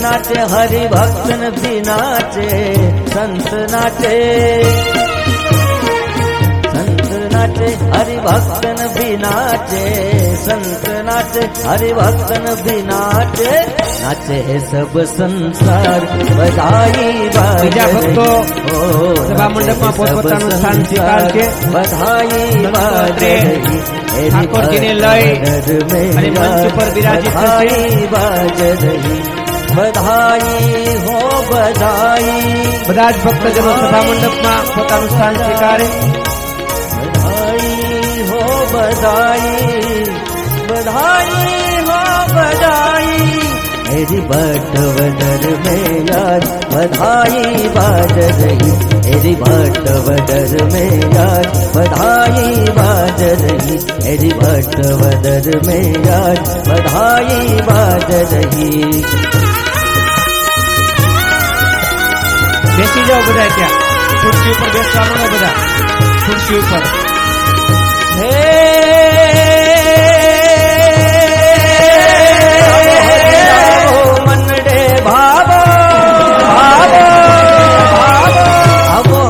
नाचे हरि भक्तन भी नाचे संत नाचे नाचे हरि भक्तन भी नाचे संत नाचे हरि भक्तन भी नाचे नाचे सब संसार बधाई बीजा भक्तो सभा मंडप में पोतपोताનું સ્થાન સ્વીકારશે बधाई बाजे ઠાકોરજીને લઈ અને મંચ પર બિરાજિત થશે बाज रही बधाई हो बधाई બધા જ ભક્તજનો સભા મંડપમાં પોતાનું સ્થાન સ્વીકારે हो बधाई बधाई हो बधाई मेरी बटवदर में यार बधाई बाज रही मेरी बटवदर में यार बधाई बाज रही मेरी बटवदर में यार बधाई बाज रही બેસી જાઓ બધા ત્યાં ખુરશી ઉપર બેસવાનું બધા ખુરશી ઉપર मनडे भावो भावो भावो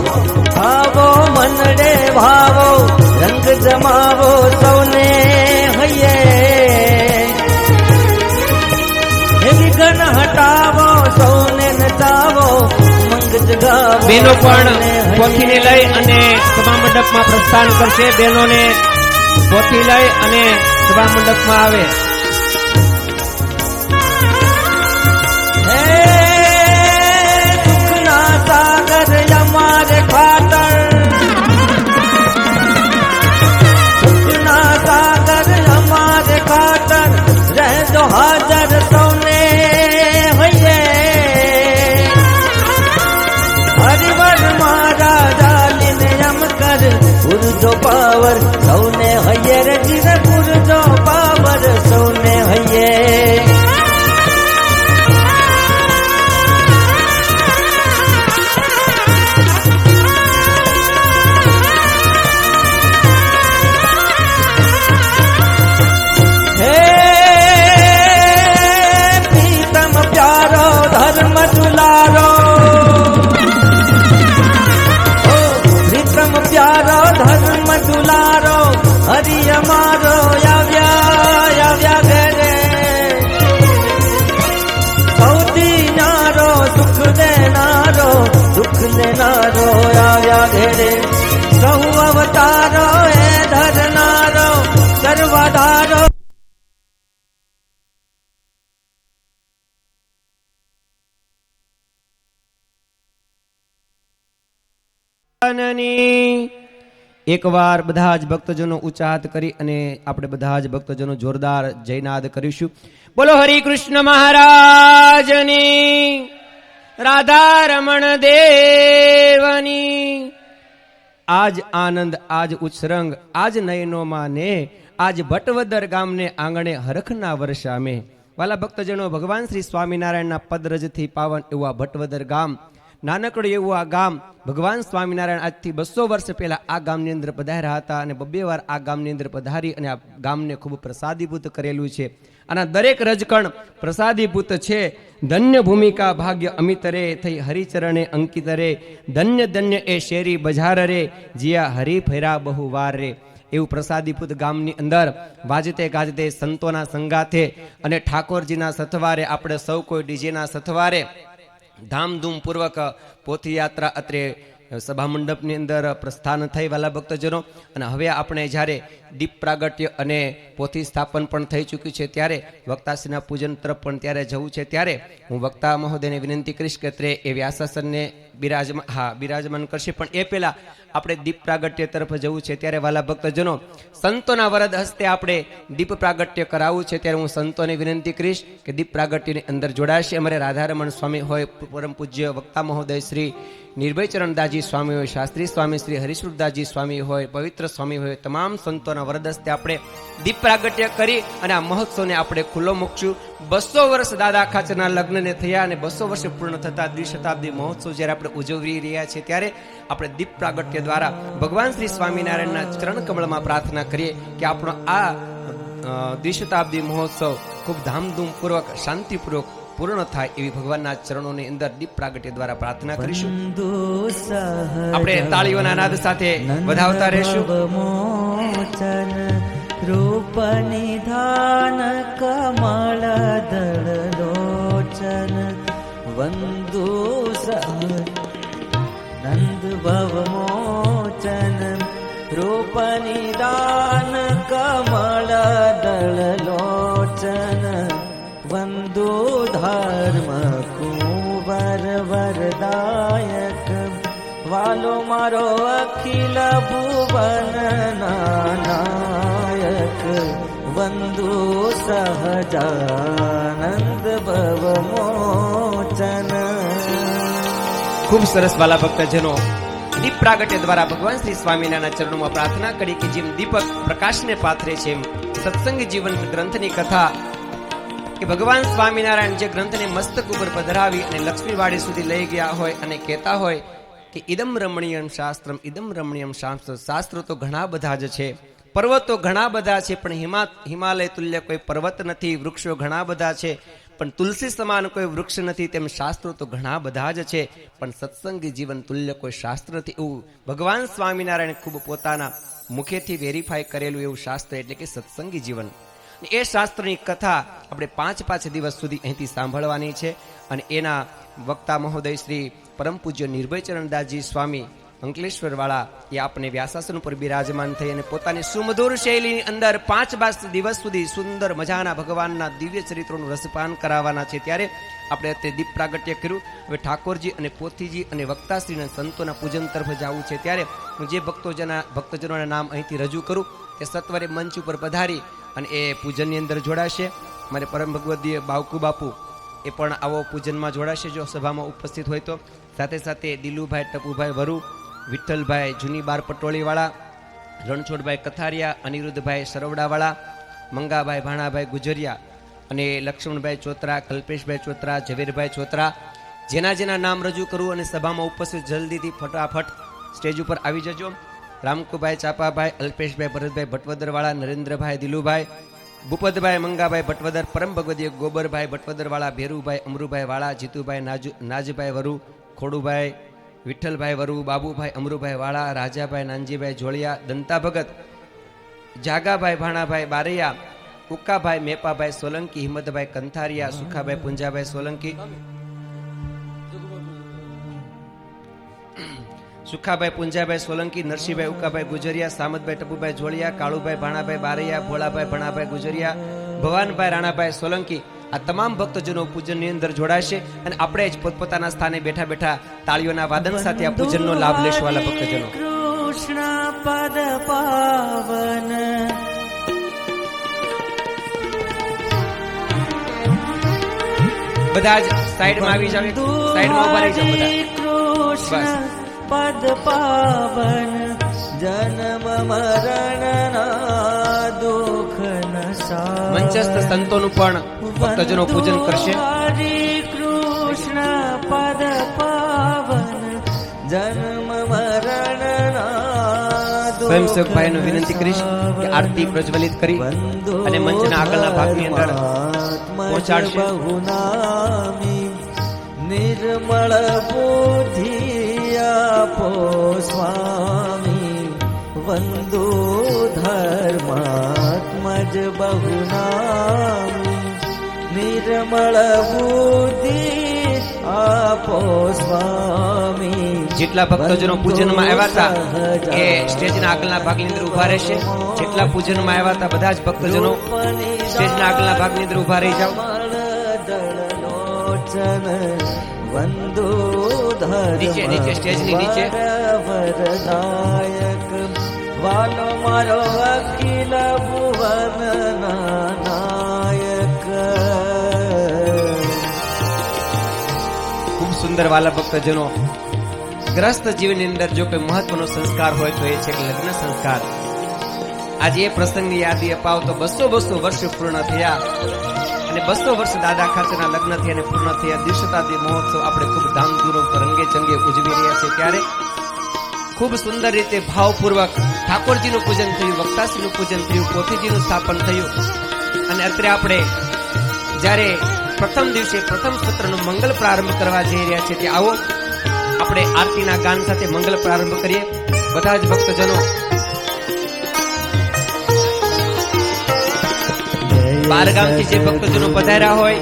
भावो मनडे भावो रंग जमावो सौने हये विघन हटावो सौने नचावो मंग जगावो બેનો પણ પોથીને લઈ અને સભા મંડપમાં પ્રસ્થાન કરશે બહેનોને પોથી લઈ અને સભા મંડપમાં આવે सुखना सागर हमारे खातर सुखना सागर हमारे खातर रह जो हाजर सौने होइए हरिवर मारा जालिन यम कर पुरजो पावर सौने होइए रे जिने पुरजो पावर सौने होइए धर्म दुलारो प्रीतम प्यारो धर्म दुलारो हरि हमारो याव्या घरे सौदी नारो सुख देनारो याव्या घरे सहु अवतारो है धरनारो सर्वाधारो એકવાર બધા જ ભક્તજનો ઊંચા હાથ કરી અને આપણે બધા જ ભક્તજનો જોરદાર જયનાદ કરીશું. બોલો હરિ કૃષ્ણ મહારાજની, રાધા રમણ દેવની. આજ આનંદ, આજ ઉત્સરંગ, આજ નયનોમાં ને આજ ભટવદર ગામને આંગણે હરખના વર્ષામે. વાલા ભક્તજનો, ભગવાન શ્રી સ્વામિનારાયણના પદરજથી પાવન એવું આ ભટવદર ગામ, નાનકડું એવું આ ગામ. ભગવાન સ્વામિનારાયણ આજથી 200 વર્ષ પહેલા આ ગામની અંદર પધાર્યા હતા અને 2 વાર આ ગામની અંદર પધારી અને આ ગામને ખૂબ પ્રસાદીભૂત કરેલું છે. આના દરેક રજકણ પ્રસાદીભૂત છે. ધન્ય ભૂમિકા ભાગ્ય અમિત રે, થઈ હરિચરણે અંકિત રે. ધન્ય ધન્ય એ શેરી બજાર રે, જીયા હરી ફેરા બહુ વાર રે. એવું પ્રસાદીભૂત ગામની અંદર વાજતે ગાજતે સંતોના સંગાથે અને ઠાકોરજીના સથવારે આપણે સૌ કોઈ ડીજેના સથવારે ધામધૂમ પૂર્વક પોથયાત્રા અત્રે સભા મંડપની અંદર પ્રસ્થાન થઈ વાલા ભક્તજનો. અને હવે આપણે જ્યારે દીપ પ્રાગટ્ય અને પોથી સ્થાપન પણ થઈ ચૂક્યું છે ત્યારે વક્તાશ્રીના પૂજન તરફ પણ ત્યારે જવું છે. ત્યારે હું વક્તા મહોદયને વિનંતી કરીશ કે તે એ વ્યાસાસનને બિરાજમાન કરશે. પણ એ પહેલા આપણે દીપ પ્રાગટ્ય તરફ જવું છે. ત્યારે વાલા ભક્તજનો, સંતોના વરદ હસ્તે આપણે દીપ પ્રાગટ્ય કરાવવું છે. ત્યારે હું સંતોને વિનંતી કરીશ કે દીપ પ્રાગટ્યની અંદર જોડાશે. અમારે રાધારમણ સ્વામી હોય, પરમ પૂજ્ય વક્તા મહોદય શ્રી નિર્ભયચરણદાસજી સ્વામી હોય, શાસ્ત્રી સ્વામી શ્રી હરિશ્રુદાસજી સ્વામી હોય, પવિત્ર સ્વામી હોય, તમામ સંતોના વરદ હસ્તે આપણે દીપ પ્રાગટ્ય કરી અને આ મહોત્સવને આપણે ખુલ્લો મૂકશું. 200 વર્ષ દાદા ખાચરના લગ્નને થયા અને 200 વર્ષ પૂર્ણ થતા દ્વિશતાબ્દી મહોત્સવ જ્યારે આપણે ઉજવી રહ્યા છીએ ત્યારે આપણે દીપ પ્રાગટ્ય દ્વારા ભગવાન શ્રી સ્વામિનારાયણના ચરણ કમળમાં પ્રાર્થના કરીએ કે આપણો આ દ્વિશતાબ્દી મહોત્સવ ખૂબ ધામધૂમ પૂર્વક, શાંતિપૂર્વક પૂર્ણ થાય એવી ભગવાનના ચરણોની અંદર દીપ પ્રાગટ્ય દ્વારા પ્રાર્થના કરીશું. આપણે તાળીઓના નાદ સાથે વધાવતા રહેશું. મોચન રૂપ નિધાન કમળ દળ લોચન વંદુ સહજ નંદ ભવ મોચન રૂપ નિદાન કમળ દળ લોચન વંદુ ધર્મ કુંવર વરદાયક વાલો મારો અખિલ ભુવન નાયક વંદુ સહજાનંદ ભવ મોચન. ખૂબ સરસ વાલા ભક્તજનો, દીપ પ્રાગટ્ય દ્વારા ભગવાન શ્રી સ્વામિનારાયણના ચરણોમાં પ્રાર્થના કરી કે જેમ દીપક પ્રકાશને પાથરે છે એમ સત્સંગ જીવન ગ્રંથની કથા કે ભગવાન સ્વામિનારાયણ જે ગ્રંથને મસ્તક ઉપર પધરાવી અને લક્ષ્મીવાડી સુધી લઈ ગયા હોય અને કહેતા હોય કે ઇદમ રમણીયમ શાસ્ત્રમ ઇદમ રમણીયમ શાસ્ત્ર. શાસ્ત્ર તો ઘણા બધા જ છે, પર્વતો ઘણા બધા છે, પણ હિમાલય તુલ્ય કોઈ પર્વત નથી, વૃક્ષો ઘણા બધા છે, પણ તુલસી સમાન કોઈ વૃક્ષ નથી. તેમ શાસ્ત્રો તો ઘણા બધા જ છે, પણ સત્સંગી જીવન તુલ્ય કોઈ શાસ્ત્ર નથી. એવું ભગવાન સ્વામિનારાયણ ખૂબ પોતાના મુખેથી વેરીફાઈ કરેલું એવું શાસ્ત્ર એટલે કે સત્સંગી જીવન. એ શાસ્ત્રની કથા આપણે 5 દિવસ સુધી અહીંથી સાંભળવાની છે. અને એના વક્તા મહોદય શ્રી પરમ પૂજ્ય નિર્ભયચરણદાસજી સ્વામી અંકલેશ્વર વાળા એ આપને વ્યાસાસન ઉપર બિરાજમાન થઈ અને પોતાની સુમધુર શૈલીની અંદર 5 દિવસ સુધી સુંદર મજાના ભગવાનના દિવ્ય ચરિત્રોનું રસપાન કરાવવાના છે. ત્યારે આપણે અત્યારે દીપ પ્રાગટ્ય કર્યું. હવે ઠાકોરજી અને પોથીજી અને વક્તાશ્રી અને સંતોના પૂજન તરફ જવું છે. ત્યારે હું જે ભક્તજનોના નામ અહીંથી રજૂ કરું તે સત્વરે મંચ ઉપર પધારી અને એ પૂજનની અંદર જોડાશે. મારે પરમ ભગવદીય બાવકુ બાપુ એ પણ આવો પૂજનમાં જોડાશે જો સભામાં ઉપસ્થિત હોય તો. સાથે સાથે દિલુભાઈ ટપુભાઈ વરુ, વિઠ્ઠલભાઈ જૂની બાર પટોળીવાળા, રણછોડભાઈ કથારિયા, અનિરુદ્ધભાઈ સરવડાવાળા, મંગાભાઈ ભાણાભાઈ ગુજરિયા અને લક્ષ્મણભાઈ ચોતરા, કલ્પેશભાઈ ચોતરા, ઝવેરભાઈ ચોતરા, જેના નામ રજૂ કરવું અને સભામાં ઉપસ્થિત જલ્દીથી ફટાફટ સ્ટેજ ઉપર આવી જજો. રામકુભાઈ ચાપાભાઈ, અલ્પેશભાઈ ભરતભાઈ ભટવદરવાળા, નરેન્દ્રભાઈ દિલુભાઈ, ભૂપતભાઈ મંગાભાઈ ભટવદર, પરમ ભગવદીય ગોબરભાઈ ભટવદરવાળા, ભેરુભાઈ અમરુભાઈ વાળા, જીતુભાઈ નાજભાઈ વરુ, ખોડુભાઈ વિઠ્ઠલભાઈ વરુ, બાબુભાઈ અમરુભાઈ વાળા, રાજાભાઈ નાનજીભાઈ જોળિયા, દંતા ભગત, જાગાભાઈ ભાણાભાઈ બારૈયા, ઉક્કાભાઈ મેપાભાઈ સોલંકી, હિંમતભાઈ કંથારિયા, સુખાભાઈ પુંજાભાઈ સોલંકી, સુખાભાઈ પુંજાભાઈ સોલંકી, નરસિંહભાઈ ઉકાભાઈ ગુજરિયા, સામતભાઈ ટપુભાઈ જોળિયા, કાળુભાઈ ભાણાભાઈ બારૈયા, ભોળાભાઈ ભણાભાઈ ગુજરિયા, ભવાનભાઈ રાણાભાઈ સોલંકી. આ તમામ ભક્તજનો પૂજનની અંદર જોડાશે અને આપણે જ પોતપોતાના સ્થાને બેઠા બેઠા તાળીઓના વાદન સાથે આ પૂજનનો લાભ લેશું. વાલા ભક્તજનો, કૃષ્ણ પદ પાવન બધા જ સાઈડમાં આવી જાવ, સાઈડમાં ઉભા રહી જાવ બધા. કૃષ્ણ પદ પાવન જન્મ મરણ દુઃખ નસા. મંચસ્થ સંતોનું પણ ભક્તજનો પૂજન કરશે. હરે કૃષ્ણ પદ પાવન જન્મ મરણ સ્વયંસેવક ભાઈનું વિનંતી કરીશ કે આરતી પ્રજ્વલિત કરી અને મંચના આગળના ભાગની અંદર પહોંચાડશે. નિર્મળ બુદ્ધિ આપો સ્વામી વંદુ ધર્માત્મજ બહુનામી. નિર્મળ બુદ્ધિ આપો સ્વામી. જેટલા ભક્તજનો પૂજનમાં આવ્યા હતા એ સ્ટેજના આગળના ભાગની અંદર ઉભા રહેશે. જેટલા પૂજનમાં આવ્યા હતા બધા જ ભક્તજનો સ્ટેજના આગળના ભાગની અંદર ઉભા રહી જાવ. વંદુ નીચે સ્ટેજની નીચે વરદાયક વાલો મારો અખિલ ભુવન નાયક. ખૂબ સુંદર વાલા ભક્તજનો, ગ્રસ્ત જીવનની અંદર જો કોઈ મહત્વનો સંસ્કાર હોય તો એ છે કે લગ્ન સંસ્કાર. આજે એ પ્રસંગની યાદી અપાવ તો 200 વર્ષ પૂર્ણ થયા અને 200 વર્ષ દાદા ખાતરના લગ્ન થયા અને પૂર્ણ થયા. દ્વિશતાબ્દી મહોત્સવ આપણે ખૂબ ધામધૂમ રંગે ચંગે ઉજવી રહ્યા છે. ત્યારે ખૂબ સુંદર રીતે ભાવપૂર્વક ઠાકોરજીનું પૂજન થયું, વક્તાશ્રીનું પૂજન થયું, પોથીજીનું સ્થાપન થયું અને અત્યારે આપણે જ્યારે પ્રથમ દિવસે પ્રથમ સત્રનો મંગલ પ્રારંભ કરવા જઈ રહ્યા છે. તે આવો આપણે આરતીના ગાન સાથે મંગલ પ્રારંભ કરીએ. બધા જ ભક્તજનો 12 ગામથી જે ભક્તજનો પધાર્યા હોય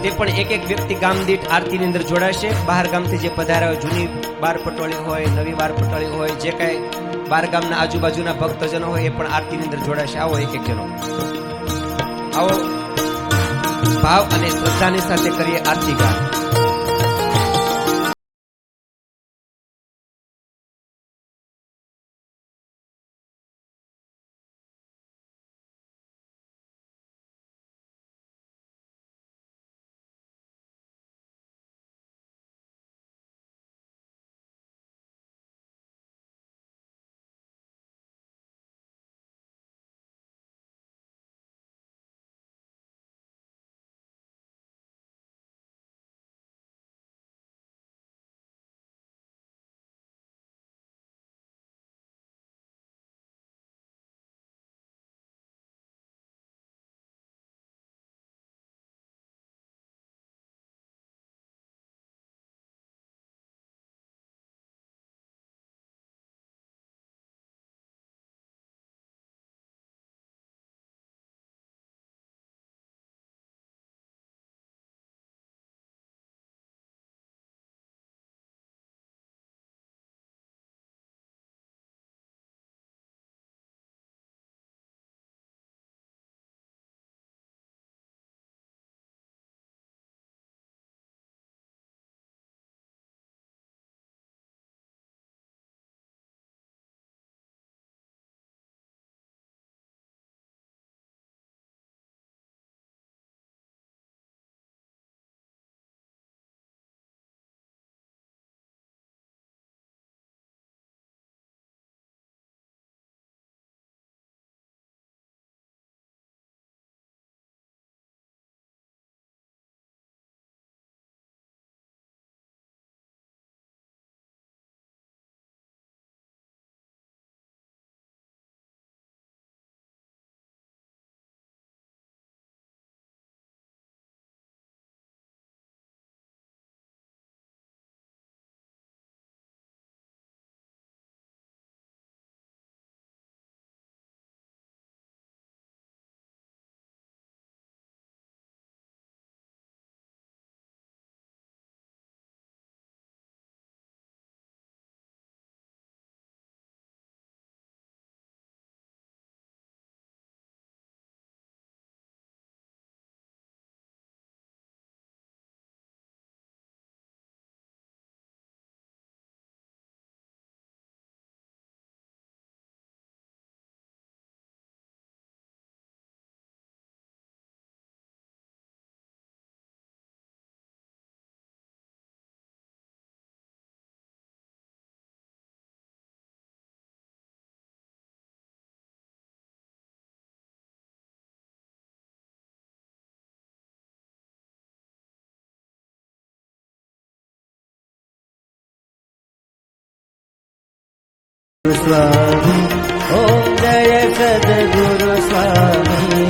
તે પણ એક એક વ્યક્તિ ગામ દીઠ આરતીની અંદર જોડાશે. 12 ગામથી જે પધાર્યા હોય, જૂની 12 પટોળી હોય, નવી 12 પટોળી હોય, જે કઈ 12 ગામના આજુબાજુના ભક્તજનો હોય એ પણ આરતીની અંદર જોડાશે. આવો એક એક જનો, આવો ભાવ અને શ્રદ્ધાની સાથે કરીએ આરતી ગાન. स्वामी ओम जय सद्गुरु स्वामी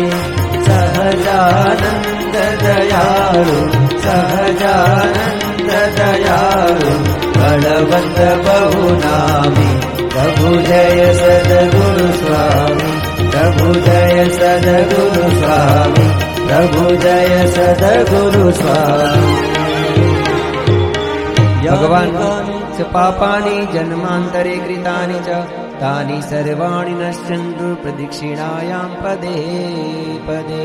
सहजानंद दयालु सहजानंद दयालु बलवंत बहुनामी प्रभु जय सद्गुरु स्वामी प्रभु जय सद्गुरु स्वामी प्रभु जय सद्गुरु स्वामी भगवान पापानि जन्मांतरे कृतानि च तानि सर्वाणि नश्यन्तु प्रदक्षिणायां पदे पदे.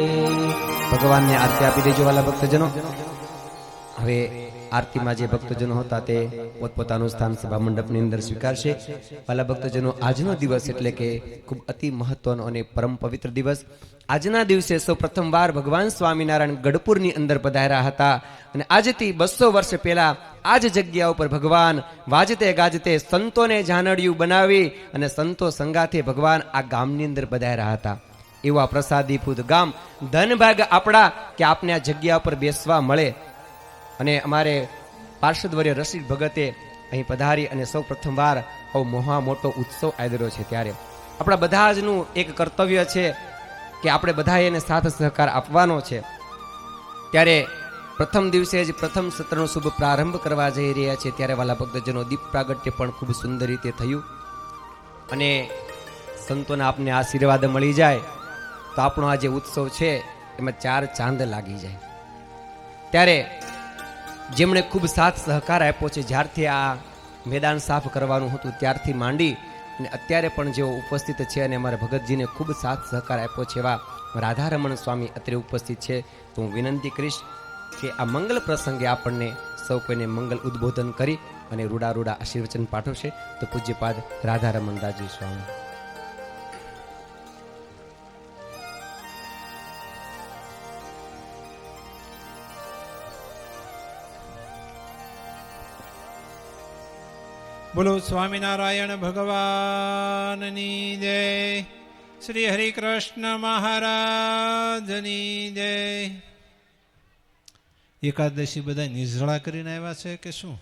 भगवान ने आरती आपी देजो वाला भक्तजनो. હવે આરતીમાં જે ભક્તજનો હતા તે પોતપોતાનું સ્થાન સભા મંડપની અંદર સ્વીકારશે. વાલા ભક્તજનો, આજનો દિવસ એટલે કે ખૂબ અતિ મહત્વનો અને પરમ પવિત્ર દિવસ. આજના દિવસે સૌ પ્રથમવાર ભગવાન સ્વામિનારાયણ ગઢપુરની અંદર પધાર્યા હતા અને આજથી 200 વર્ષ પહેલા આ જ જગ્યા ઉપર ભગવાન વાજતે ગાજતે સંતોને જાનડિયું બનાવી અને સંતો સંગાથે ભગવાન આ ગામની અંદર પધાર્યા હતા. એવા પ્રસાદીભૂત ગામ, ધનભાગ આપણા કે આપને આ જગ્યા પર બેસવા મળે. અને અમારે પાર્ષદવર્ય રસિક ભગતે અહીં પધારી અને સૌ પ્રથમવાર આવો મહા મોટો ઉત્સવ આદર્યો છે. ત્યારે આપણા બધા જનું એક કર્તવ્ય છે કે આપણે બધા એને સાથ સહકાર આપવાનો છે. ત્યારે પ્રથમ દિવસે જ પ્રથમ સત્રનો શુભ પ્રારંભ કરવા જઈ રહ્યા છે ત્યારે વાલા ભક્તજનો દીપ પ્રાગટ્ય પણ ખૂબ સુંદર રીતે થયું અને સંતોના આપને આશીર્વાદ મળી જાય તો આપણો આ જે ઉત્સવ છે એમાં 4 ચાંદ લાગી જાય. ત્યારે જેમણે ખૂબ સાથ સહકાર આપ્યો છે, જ્યારથી આ મેદાન સાફ કરવાનું હતું ત્યારથી માંડી અને અત્યારે પણ જેઓ ઉપસ્થિત છે અને અમારા ભગતજીને ખૂબ સાથ સહકાર આપ્યો છે એવા રાધારમણ સ્વામી અત્રે ઉપસ્થિત છે. તો હું વિનંતી કરીશ કે આ મંગલ પ્રસંગે આપણને સૌ કોઈને મંગલ ઉદ્બોધન કરી અને રૂડા રૂડા આશીર્વચન પાઠવશે. તો પૂજ્યપાદ રાધારમણ દાસજી સ્વામી. બોલો સ્વામિનારાયણ ભગવાનની જય. શ્રી હરિકૃષ્ણ મહારાજની જય. એકાદશી બધા નિઝળા કરીને આવ્યા છે કે શું?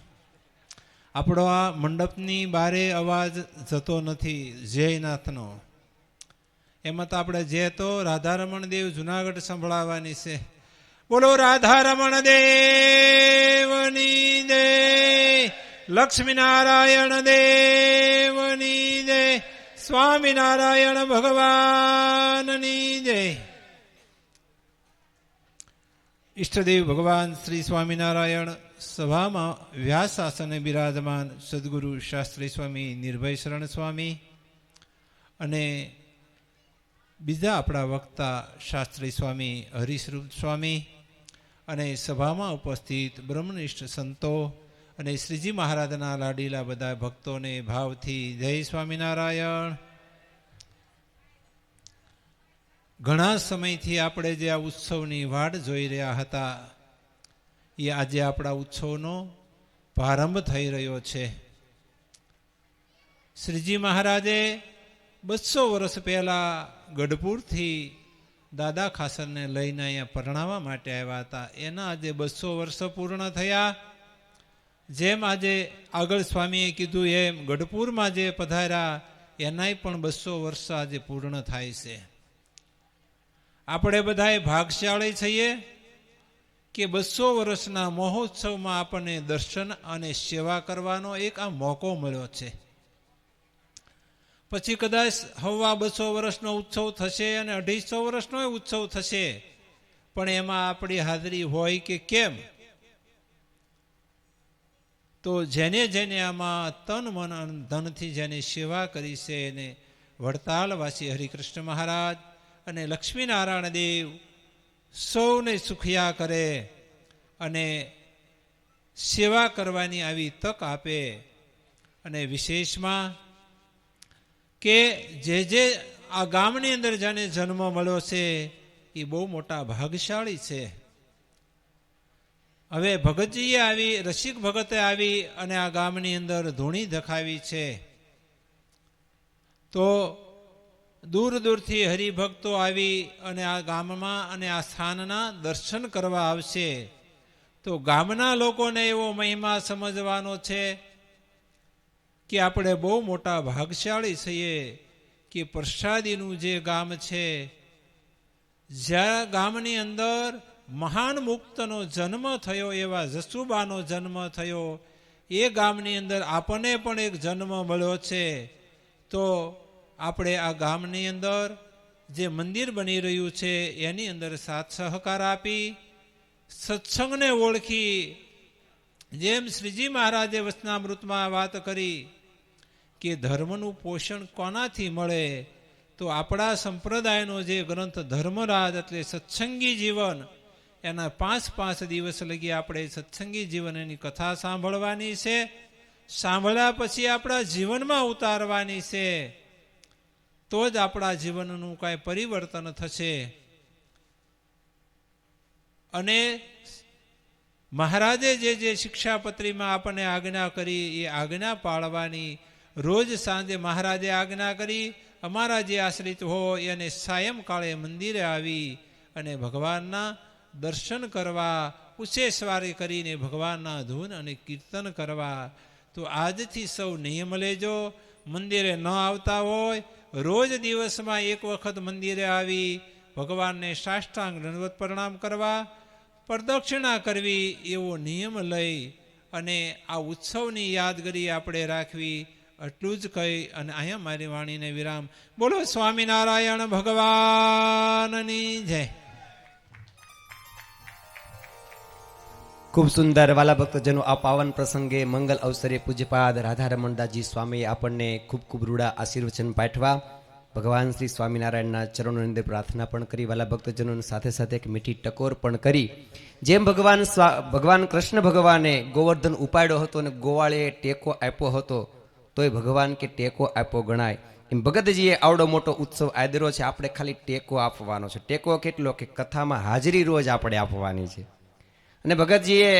આપણો આ મંડપની બારે અવાજ જતો નથી જયનાથનો. એમાં તો આપણે જે તો રાધારમણ દેવ જુનાગઢ સંભળાવવાની છે. બોલો રાધારમણ દેવની જય. લક્ષ્મીનારાયણ દેવની જય. સ્વામિનારાયણ ભગવાનની જય. ઈષ્ટદેવ ભગવાન શ્રી સ્વામિનારાયણ સભામાં વ્યાસ આસને બિરાજમાન સદગુરુ શાસ્ત્રી સ્વામી નિર્ભય શરણ સ્વામી અને બીજા આપણા વક્તા શાસ્ત્રી સ્વામી હરિસ્વરૂપ સ્વામી અને સભામાં ઉપસ્થિત બ્રહ્મનિષ્ઠ સંતો અને શ્રીજી મહારાજના લાડીલા બધા ભક્તોને ભાવથી જય સ્વામિનારાયણ. ઘણા સમયથી આપણે જે આ ઉત્સવની વાટ જોઈ રહ્યા હતા એ આજે આપણા ઉત્સવનો પ્રારંભ થઈ રહ્યો છે. શ્રીજી મહારાજે 200 વર્ષ પહેલા ગઢપુરથી દાદા ખાસરને લઈને અહીંયા પરણાવવા માટે આવ્યા હતા. એના આજે 200 વર્ષ પૂર્ણ થયા. જેમ આજે આગળ સ્વામીએ કીધું એમ ગઢપુરમાં જે પધાર્યા એનાય પણ 200 વર્ષ આજે પૂર્ણ થાય છે. આપણે બધાએ ભાગશાળી છીએ કે 200 વર્ષના મહોત્સવમાં આપણને દર્શન અને સેવા કરવાનો એક આ મોકો મળ્યો છે. પછી કદાચ 250 વર્ષનો ઉત્સવ થશે અને 250 વર્ષનો ઉત્સવ થશે, પણ એમાં આપણી હાજરી હોય કે કેમ? તો જેને જેને આમાં તન મન અને ધનથી જેને સેવા કરી છે એને વડતાલવાસી હરિકૃષ્ણ મહારાજ અને લક્ષ્મીનારાયણ દેવ સૌને સુખિયા કરે અને સેવા કરવાની આવી તક આપે. અને વિશેષમાં કે જે આ ગામની અંદર જેને જન્મ મળ્યો છે એ બહુ મોટા ભાગશાળી છે. હવે ભગતજીએ આવી, રસિક ભગતે આવી અને આ ગામની અંદર ધૂણી દખાવી છે. તો દૂર દૂરથી હરિભક્તો આવી અને આ ગામમાં અને આ સ્થાનના દર્શન કરવા આવશે. તો ગામના લોકોને એવો મહિમા સમજવાનો છે કે આપણે બહુ મોટા ભાગશાળી છીએ કે પ્રસાદીનું જે ગામ છે, જ્યાં ગામની અંદર મહાન મુક્તનો જન્મ થયો, એવા જસુબાનો જન્મ થયો, એ ગામની અંદર આપણને પણ એક જન્મ મળ્યો છે. તો આપણે આ ગામની અંદર જે મંદિર બની રહ્યું છે એની અંદર સાથ સહકાર આપી સત્સંગને ઓળખી, જેમ શ્રીજી મહારાજે વચનામૃતમાં વાત કરી કે ધર્મનું પોષણ કોનાથી મળે, તો આપણા સંપ્રદાયનો જે ગ્રંથ ધર્મરાજ એટલે સત્સંગી જીવન, એના 5 દિવસ લગી આપણે સત્સંગી જીવનની કથા સાંભળવાની છે. સાંભળ્યા પછી આપણા જીવનમાં ઉતારવાની છે, તો જ આપણા જીવનનું કાંઈ પરિવર્તન થશે. અને મહારાજે જે શિક્ષાપત્રીમાં આપણને આજ્ઞા કરી એ આજ્ઞા પાળવાની. રોજ સાંજે મહારાજે આજ્ઞા કરી અમારા જે આશ્રિત હોય એને સાયંકાળે મંદિરે આવી અને ભગવાનના દર્શન કરવા, ઉચ્ચેસ્વારી કરીને ભગવાનના ધૂન અને કીર્તન કરવા. તો આજથી સૌ નિયમ લેજો. મંદિરે ન આવતા હોય રોજ દિવસમાં 1 વખત મંદિરે આવી ભગવાનને સાષ્ટાંગ દંડવત પ્રણામ કરવા. પ્રદક્ષિણા કરવી એવો નિયમ લઈ અને આ ઉત્સવની યાદગીરી આપણે રાખવી, એટલું જ કહી અને અહીંયા મારી વાણીને વિરામ. બોલો સ્વામિનારાયણ ભગવાનની જય. ખૂબ સુંદર વાલા ભક્તજનો, આ પાવન પ્રસંગે મંગલ અવસરે પૂજ્યપાદ રાધારમણદાસજી સ્વામીએ આપણને ખૂબ ખૂબ રૂડા આશીર્વચન પાઠવા. ભગવાન શ્રી સ્વામિનારાયણના ચરણોની અંદર પ્રાર્થના પણ કરી વાલા ભક્તજનોની સાથે સાથે એક મીઠી ટકોર પણ કરી. જેમ ભગવાન કૃષ્ણ ભગવાને ગોવર્ધન ઉપાડ્યો હતો અને ગોવાળીએ ટેકો આપ્યો હતો, તોય ભગવાન કે ટેકો આપ્યો ગણાય. એમ ભગતજીએ આવડો મોટો ઉત્સવ આદર્યો છે, આપણે ખાલી ટેકો આપવાનો છે. ટેકો કેટલો કે કથામાં હાજરી રોજ આપણે આપવાની છે. અને ભગતજીએ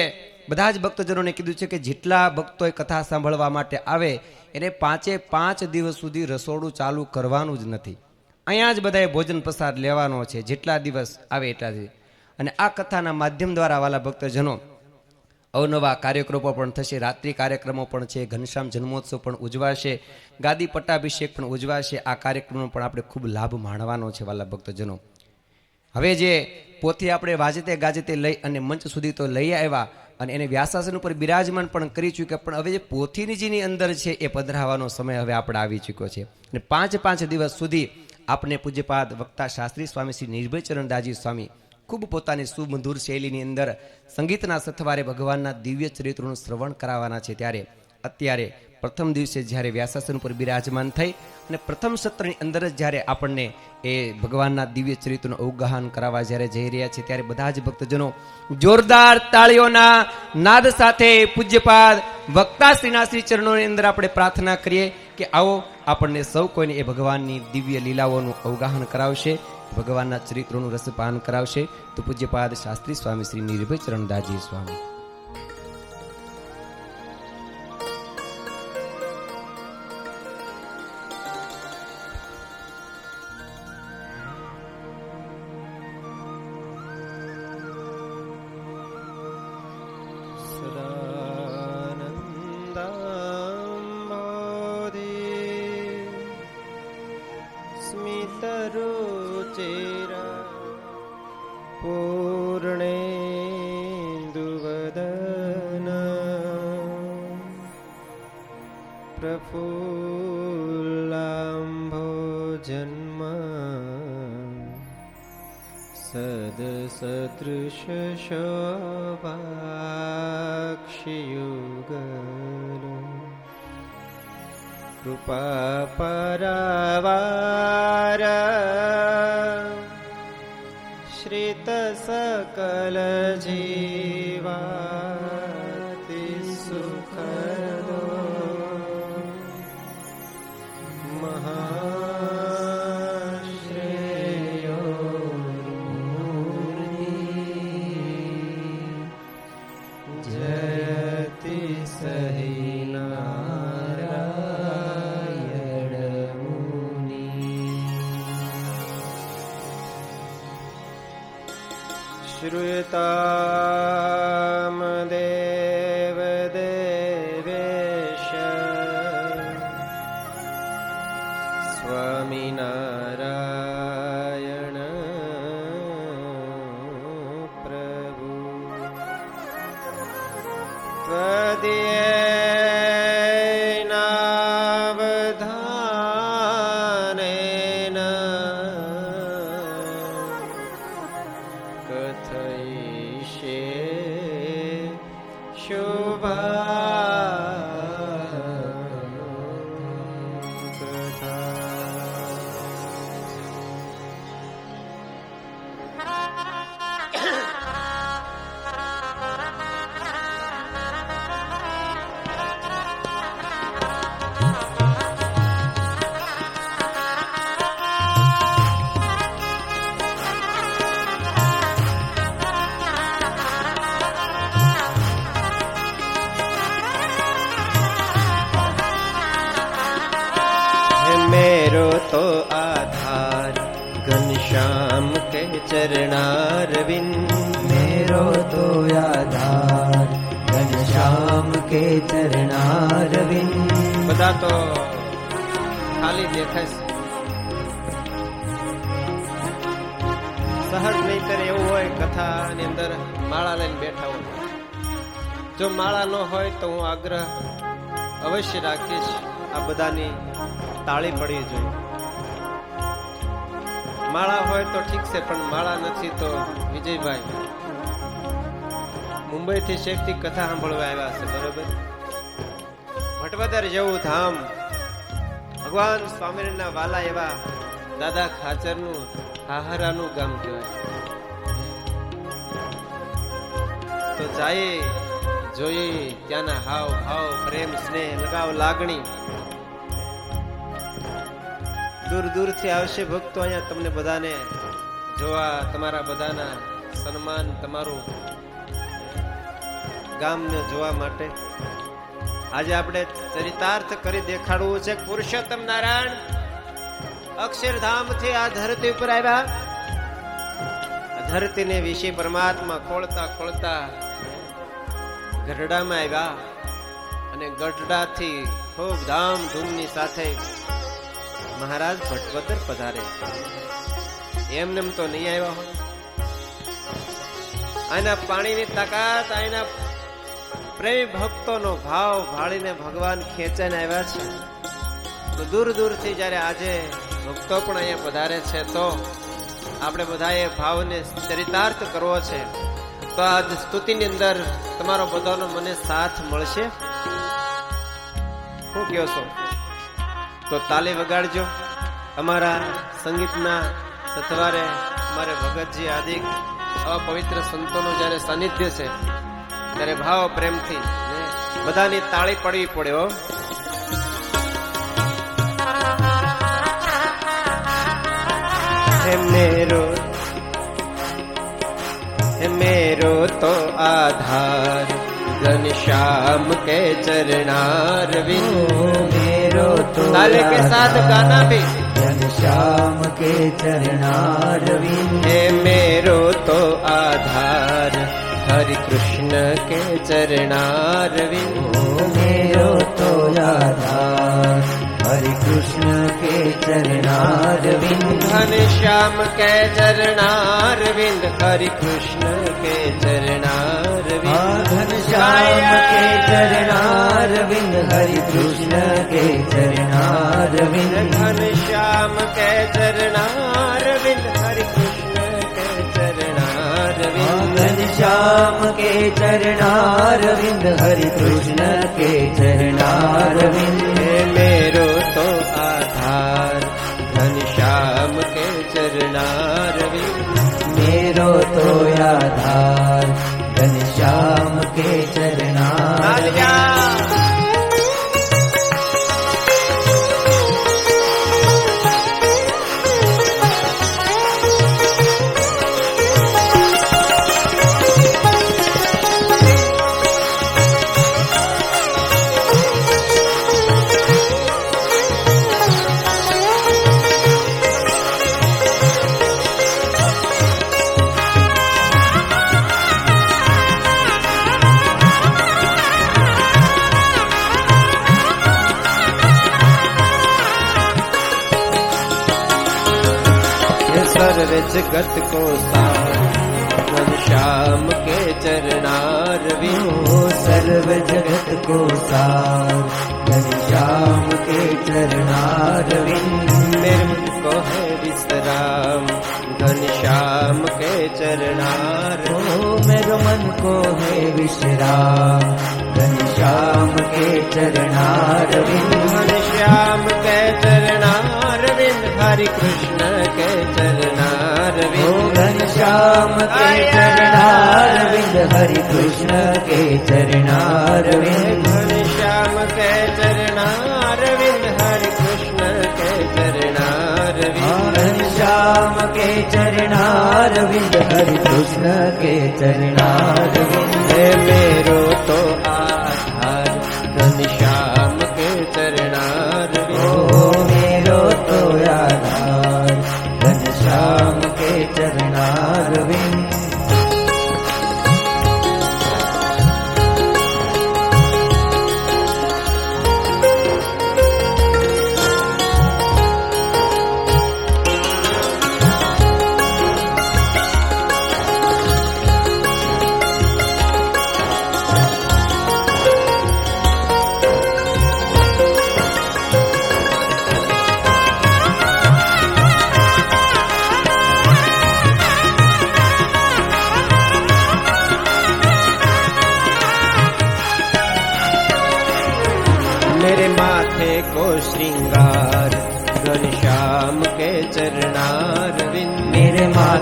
બધા જ ભક્તજનોને કીધું છે કે જેટલા ભક્તોએ કથા સાંભળવા માટે આવે એને 5 દિવસ સુધી રસોડું ચાલુ કરવાનું જ નથી. અહીંયા જ બધાએ ભોજન પ્રસાદ લેવાનો છે, જેટલા દિવસ આવે એટલા. અને આ કથાના માધ્યમ દ્વારા વાલા ભક્તજનો અવનવા કાર્યક્રમો પણ થશે, રાત્રિ કાર્યક્રમો પણ છે, ઘનશ્યામ જન્મોત્સવ પણ ઉજવાશે, ગાદી પટ્ટાભિષેક પણ ઉજવાશે. આ કાર્યક્રમનો પણ આપણે ખૂબ લાભ માણવાનો છે વાલા ભક્તજનો. હવે જે પોથી આપણે વાજતે ગાજતે લઈ અને મંચ સુધી તો લઈ આવ્યા અને એને વ્યાસાસન ઉપર બિરાજમાન પણ કરી ચૂક્યા, પણ હવે જે પોથીની જેની અંદર છે એ પધરાવવાનો સમય હવે આપણે આવી ચૂક્યો છે. અને 5 દિવસ સુધી આપણે પૂજ્યપાદ વક્તા શાસ્ત્રી સ્વામી શ્રી નિર્ભયચરણદાસજી સ્વામી ખૂબ પોતાની સુમધુર શૈલીની અંદર સંગીતના સથવારે ભગવાનના દિવ્ય ચરિત્રોનું શ્રવણ કરાવવાના છે. ત્યારે અત્યારે પ્રથમ દિવસે જ્યારે વ્યાસાસન ઉપર બિરાજમાન થઈ અને પ્રથમ સત્રની અંદર જ જ્યારે આપણને એ ભગવાનના દિવ્ય ચરિત્રનું અવગાહન કરાવવા જ્યારે જઈ રહ્યા છે, ત્યારે બધા જ ભક્તજનો જોરદાર તાળીઓના નાદ સાથે પૂજ્યપાદ વક્તાશ્રીના શ્રી ચરણોની અંદર આપણે પ્રાર્થના કરીએ કે આવો આપણને સૌ કોઈને એ ભગવાનની દિવ્ય લીલાઓનું અવગાહન કરાવશે, ભગવાનના ચરિત્રોનું રસપાન કરાવશે. તો પૂજ્યપાદ શાસ્ત્રી સ્વામી શ્રી નિર્ભયચરણદાસજી સ્વામી. પૂર્ણેન્દુવદન પ્રફુલ્લાંભોજન્મ સદસદૃશ શોભાક્ષિયુગલ કૃપા પરાવાર શ્રિત સકલ જીવાતિ સુખદો મહાશ્રેયો મૂર્તિ જયતિ સહી નારાયણ મુનિ. શ્રુતામ દેવ દેવેશ સ્વામિનારાયણ પ્રભુ ત્વદીયૈનાવધાનેન કથયિષ્યે શુભા मेरो तो आधार घनश्याम के चरणारविंद मेरो तो आधार घनश्याम के चरणारविंद. બધા તો ખાલી દેખાય છે. સહજ નહીતર એવું હોય કથાની અંદર માળા લઈને બેઠા હોય. જો માળા ન હોય તો હું આગ્રહ અવશ્ય રાખીશ, આ બધાની તાળી પડવી જોઈએ. માળા હોય તો ઠીક છે, પણ માળા નથી તો વિજયભાઈ મુંબઈ થી શેખથી કથા સાંભળવા આવ્યા છે, બરોબર? ભટવદર જેવું ધામ, ભગવાન સ્વામિનારાયણના વાલા એવા દાદા ખાચરનું હાહરાનું ગામ કહેવાય. તો જાય જોઈએ ત્યાંના હાવ ભાવ, પ્રેમ, સ્નેહ, લગાવ, લાગણી. દૂર દૂરથી આવશે ભક્તો અહીંયા તમને બધાને જોવા, તમારા બધાના સન્માન, તમારું ગામને જોવા માટે. આજે આપણે ચરિતાર્થ કરી દેખાડવું છે. પુરુષોત્તમ નારાયણ અક્ષરધામ થી આ ધરતી ઉપર આવ્યા. ધરતીને વિશે પરમાત્મા ખોળતા ખોળતા ગઢડામાં આવ્યા અને ગઢડાથી ખૂબ ધામધૂમની સાથે મહારાજ ભટવદર પધારે. એમને તો નહીં આવ્યા હોય. આના પાણીની તાકાત, આના પ્રેમ ભક્તોનો ભાવ ભાળીને ભગવાન ખેંચાઈને આવ્યા છે. તો દૂર દૂરથી જયારે આજે ભક્તો પણ અહીંયા પધારે છે, તો આપણે બધાએ ભાવને ચરિતાર્થ કરવો છે. તો આ સ્તુતિની અંદર તમારો બધાનો મને સાથ મળશે. શું કહો છો? તો તાલી વગાડજો. અમારા સંગીતના સથવારે અમારે ભગતજી આદિક આવા પવિત્ર સંતોનું જયારે સાનિધ્ય છે, ત્યારે ભાવ પ્રેમથી બધાની તાળી પડવી પડે. હો, મેરો તો આધાર घनश्याम के चरणार मेरो तो ताले के साथ गाना भी घनश्याम के चरणार है मेरो तो आधार हरि कृष्ण के चरणार मेरो तो आधार हरि कृष्ण के चरणार घनश्याम के चरणार विंद हरि कृष्ण के चरणार घनश्याम के चरणार विंद हरि कृष्ण के चरणार घनश्याम के चरणार विंद हरि कृष्ण के चरणार घनश्याम के चरणार विंद हरि कृष्ण के चरणार मेरो तो आधार घनश्याम के चरणार मेरो तो आधार घनश्याम के चरणार सर्व जगत को सार घनश्याम के चरणार सर्व जगत को सार घनश्याम के चरणार मेरे मन को है विश्राम घनश्याम के चरणार मेरे मन को है विश्राम घनश्याम के चरणार घनश्याम के चरणार हरि कृष्ण के चरणार घनश्याम के चरणार हरि कृष्ण के चरणार घनश्याम के चरणार हरि कृष्ण के चरणार घनश्याम के चरणार हरि कृष्ण के चरणार मेरो तो आधार घनश्याम के चरणार मेरो तो आधार घनश्याम के चरणार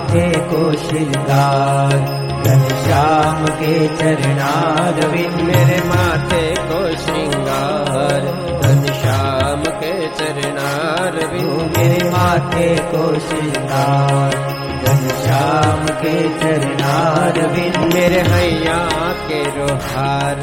माथे को श्रृंगार घनश्याम के चरणारविंद मेरे माथे को श्रृंगार घनश्याम के चरणारविंद मेरे माथे को श्रृंगार घनश्याम के चरणारविंद मेरे हैया के रोहार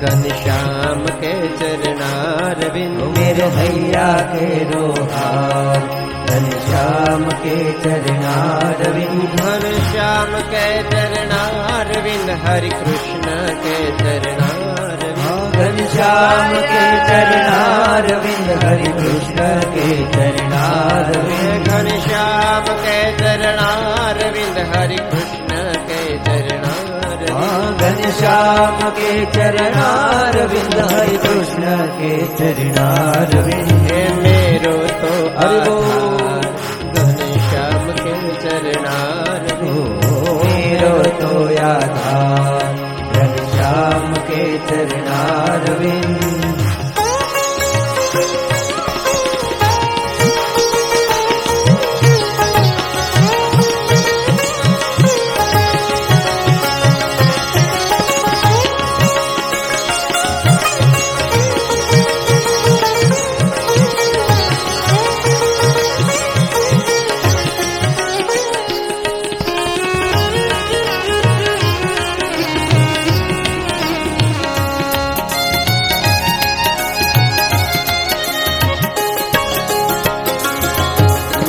घनश्याम के चरणारविंद मेरे हैया के रोहार घनश्याम के चरणारविंद घनश्याम के चरणारविंद हरि कृष्ण के चरणारविंद घनश्याम के चरणारविंद हरि कृष्ण के चरणारविंद घनश्याम के चरणारविंद हरि कृष्ण के चरणारविंद घनश्याम के चरणारविंद हरि कृष्ण के चरणारविंद हे मेरो तो आधार घनश्याम के चरणारविंद मेरो तो आधार घनश्याम के चरणारविंद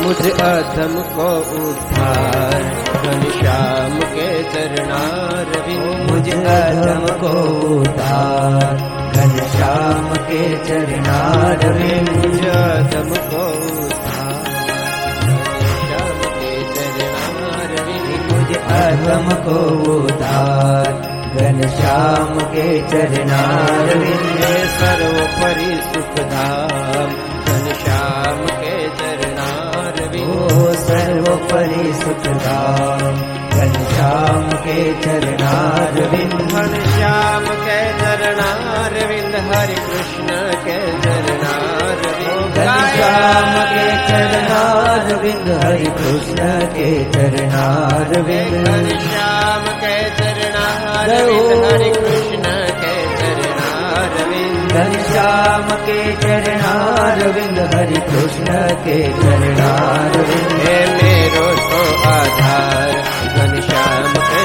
मुझ अधम को उद्धार घनश्याम के चरणारविंद मुझ अधम को उद्धार घनश्याम के चरणारविंद मुझ अधम को उद्धार घनश्याम के चरणारविंद मुझ अधम को उद्धार घनश्याम के चरणारविंद सर्वोपरि सुखधाम घनश्याम के चरणारविंद सर्वोपरि सुखधाम घनश्याम के चरणारविंद घनश्याम के चरणारविंद हरि कृष्ण के चरणारविंद घनश्याम के चरणारविंद हरि कृष्ण के चरणारविंद घनश्याम के चरणारविंद हरि कृष्ण के चरणारविंद घनश्याम के चरणारविंद हरि कृष्ण के चरणारविंद हे मेरो तो आधार घनश्याम के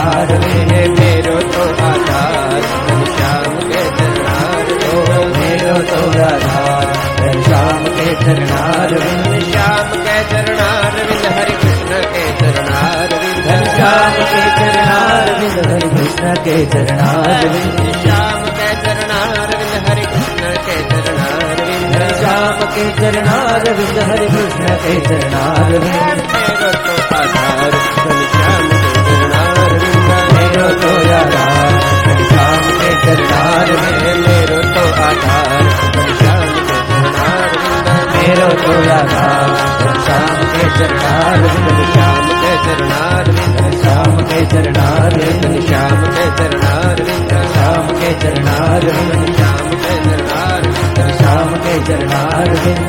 मेरो तो आधार घनश्याम के चरणारविंद मेरो तो आधार घनश्याम के चरणारविंद घनश्याम के चरणारविंद हरि कृष्ण के चरणारविंद घनश्याम के चरणारविंद हरि कृष्ण के चरणारविंद घनश्याम के चरणारविंद हरि कृष्ण के चरणारविंद घनश्याम के चरणारविंद हरि कृष्ण के चरणारविंद मेरो तो आधार घनश्याम के चरणारविंद मेरो तो आधार घनश्याम के चरणारविंद मेरो तो आधार घनश्याम के चरणारविंद मेरो तो आधार घनश्याम के चरणारविंद घनश्याम के चरणारविंद घनश्याम के चरणारविंद घनश्याम के चरणारविंद घनश्याम के चरणारविंद घनश्याम के चरणारविंद घनश्याम के चरणारविंद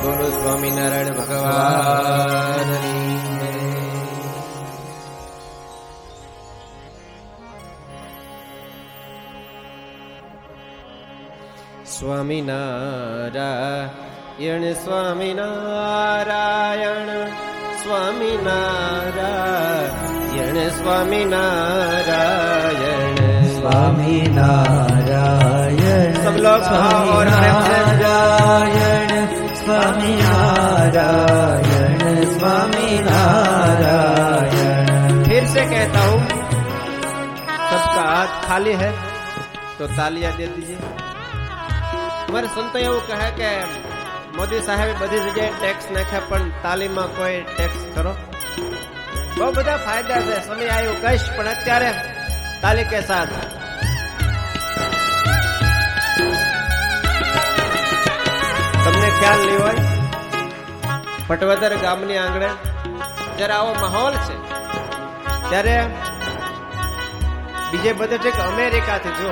बोलो स्वामीनारायण भगवान સ્વામિનારાયણ સ્વામિનારાયણ સ્વામિનારાયણ સ્વામિનારાયણ स्वामीनारायण सब लोग भाव और प्रेम से नारायण स्वामीनारायण स्वामीनारायण फिर से कहता हूँ सबका हाथ खाली है तो तालियां दे दीजिए। हमारे संतो એવું કહે કે મોદી સાહેબે બધી જગ્યાએ ટેક્સ નાખ્યા પણ તાલીમાં કોઈ ટેક્સ કરો બહુ બધા ફાયદા છે સમય આવ્યો કહીશ પણ અત્યારે તાલી કે સાથ તમને ખ્યાલ નહીં હોય પટવદર ગામની આંગણે જ્યારે આવો માહોલ છે ત્યારે બીજે બધે ઠીક અમેરિકાથી જો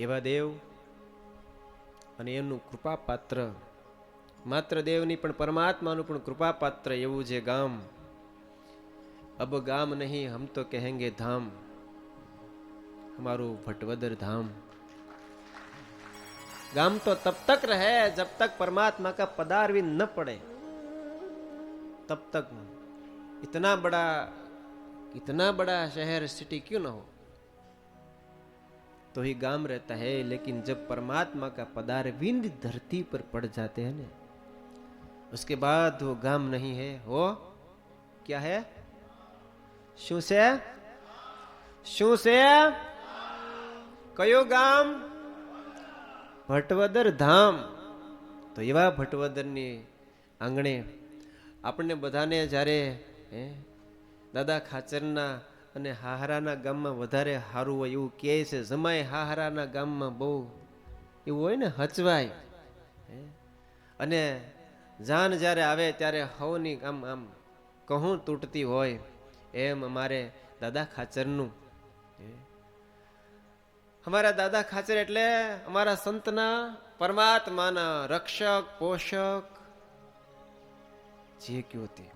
એવા દેવ અને એનું કૃપા પાત્ર, માત્ર દેવની પણ પરમાત્માનું પણ કૃપા પાત્ર એવું જે ગામ, અબ ગામ નહીં હમ તો કહેંગે ધામ, हमारू भटवदर धाम। गाम तो तब तक रहे जब तक परमात्मा का पदार्थ न पड़े, तब तक इतना बड़ा शहर सिटी क्यों ना हो तो ही गांव रहता है। लेकिन जब परमात्मा का पदार्थ धरती पर पड़ जाते हैं ना, उसके बाद वो गांव नहीं है, वो क्या है? शू से कयो गाम? ભટવદર ધામ। તો એવા ભટવદરની આંગણે આપણને બધાને જ્યારે દાદા ખાચરના અને હાહરાના ગામમાં વધારે સારું હોય એવું કહે છે। જમાય હાહરાના ગામમાં બહુ એવું હોય ને, હચવાય, અને જાન જ્યારે આવે ત્યારે હવની આમ કહું તૂટતી હોય, એમ અમારે દાદા ખાચરનું, અમારા દાદા ખાચર એટલે અમારા સંતના, પરમાત્માના રક્ષક પોષક જે કયો તે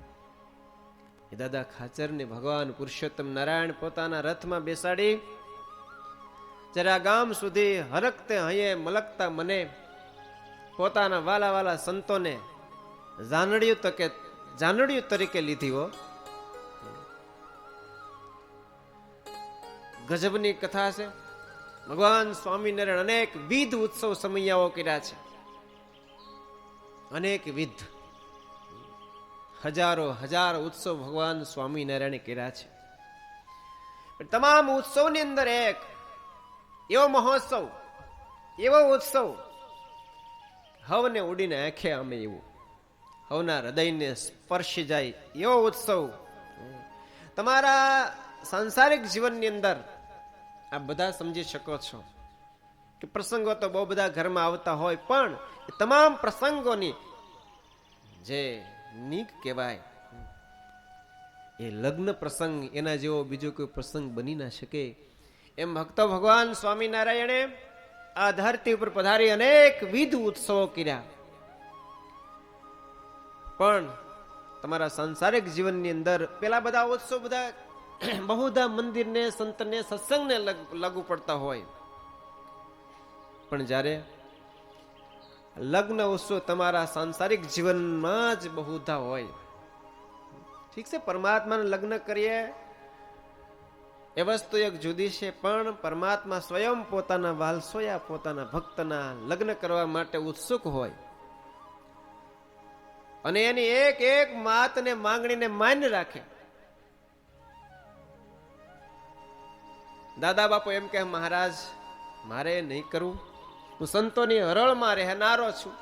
એ દાદા ખાચર ને ભગવાન પુરુષોત્તમ નારાયણ પોતાના રથમાં બેસાડી જરા ગામ સુધી હરકતે હૈયે મલકતા મને પોતાના વાલા વાલા સંતોને જાનડિયું તરીકે લીધી હો। ગજબની કથા છે। ભગવાન સ્વામિનારાયણ અનેક વિધ ઉત્સવ સમયાઓ કર્યા છે, અનેક વિધ હજારો ઉત્સવ ભગવાન સ્વામિનારાયણે કર્યા છે। તમામ ઉત્સવની અંદર એક એવો મહોત્સવ, એવો ઉત્સવ, હવને ઉડીને આંખે અમે એવું હવના હૃદયને સ્પર્શી જાય એવો ઉત્સવ તમારા સાંસારિક જીવનની અંદર આ બધા સમજી શકો છો કે પ્રસંગો તો બહુ બધા ઘરમાં આવતા હોય, પણ એ તમામ પ્રસંગોની જે નીક કહેવાય એ લગ્ન પ્રસંગ, એના જેવો બીજો કોઈ પ્રસંગ બની ના શકે। એમ ભક્તો ભગવાન સ્વામિનારાયણે આ ધરતી ઉપર પધારી અનેક વિધ ઉત્સવો કર્યા, પણ તમારા સાંસારિક જીવનની અંદર પેલા બધા ઉત્સવ બધા બહુધા મંદિરને, સંતને, સત્સંગને લાગુ પડતા હોય, પણ જ્યારે લગ્ન ઉત્સવ તમારા સાંસારિક જીવનમાં જ બહુધા હોય, ઠીક છે, પરમાત્માને લગ્ન કરીએ એ વસ્તુ એક જુદી છે, પણ પરમાત્મા સ્વયં પોતાના વાલસોયા પોતાના ભક્તના લગ્ન કરવા માટે ઉત્સુક હોય અને એની એક એક માતને માંગણીને માન્ય રાખે। દાદા બાપુ એમ કે મહારાજ મારે નહીં કરવું, હું સંતોની હરળમાં રહેનારો છું,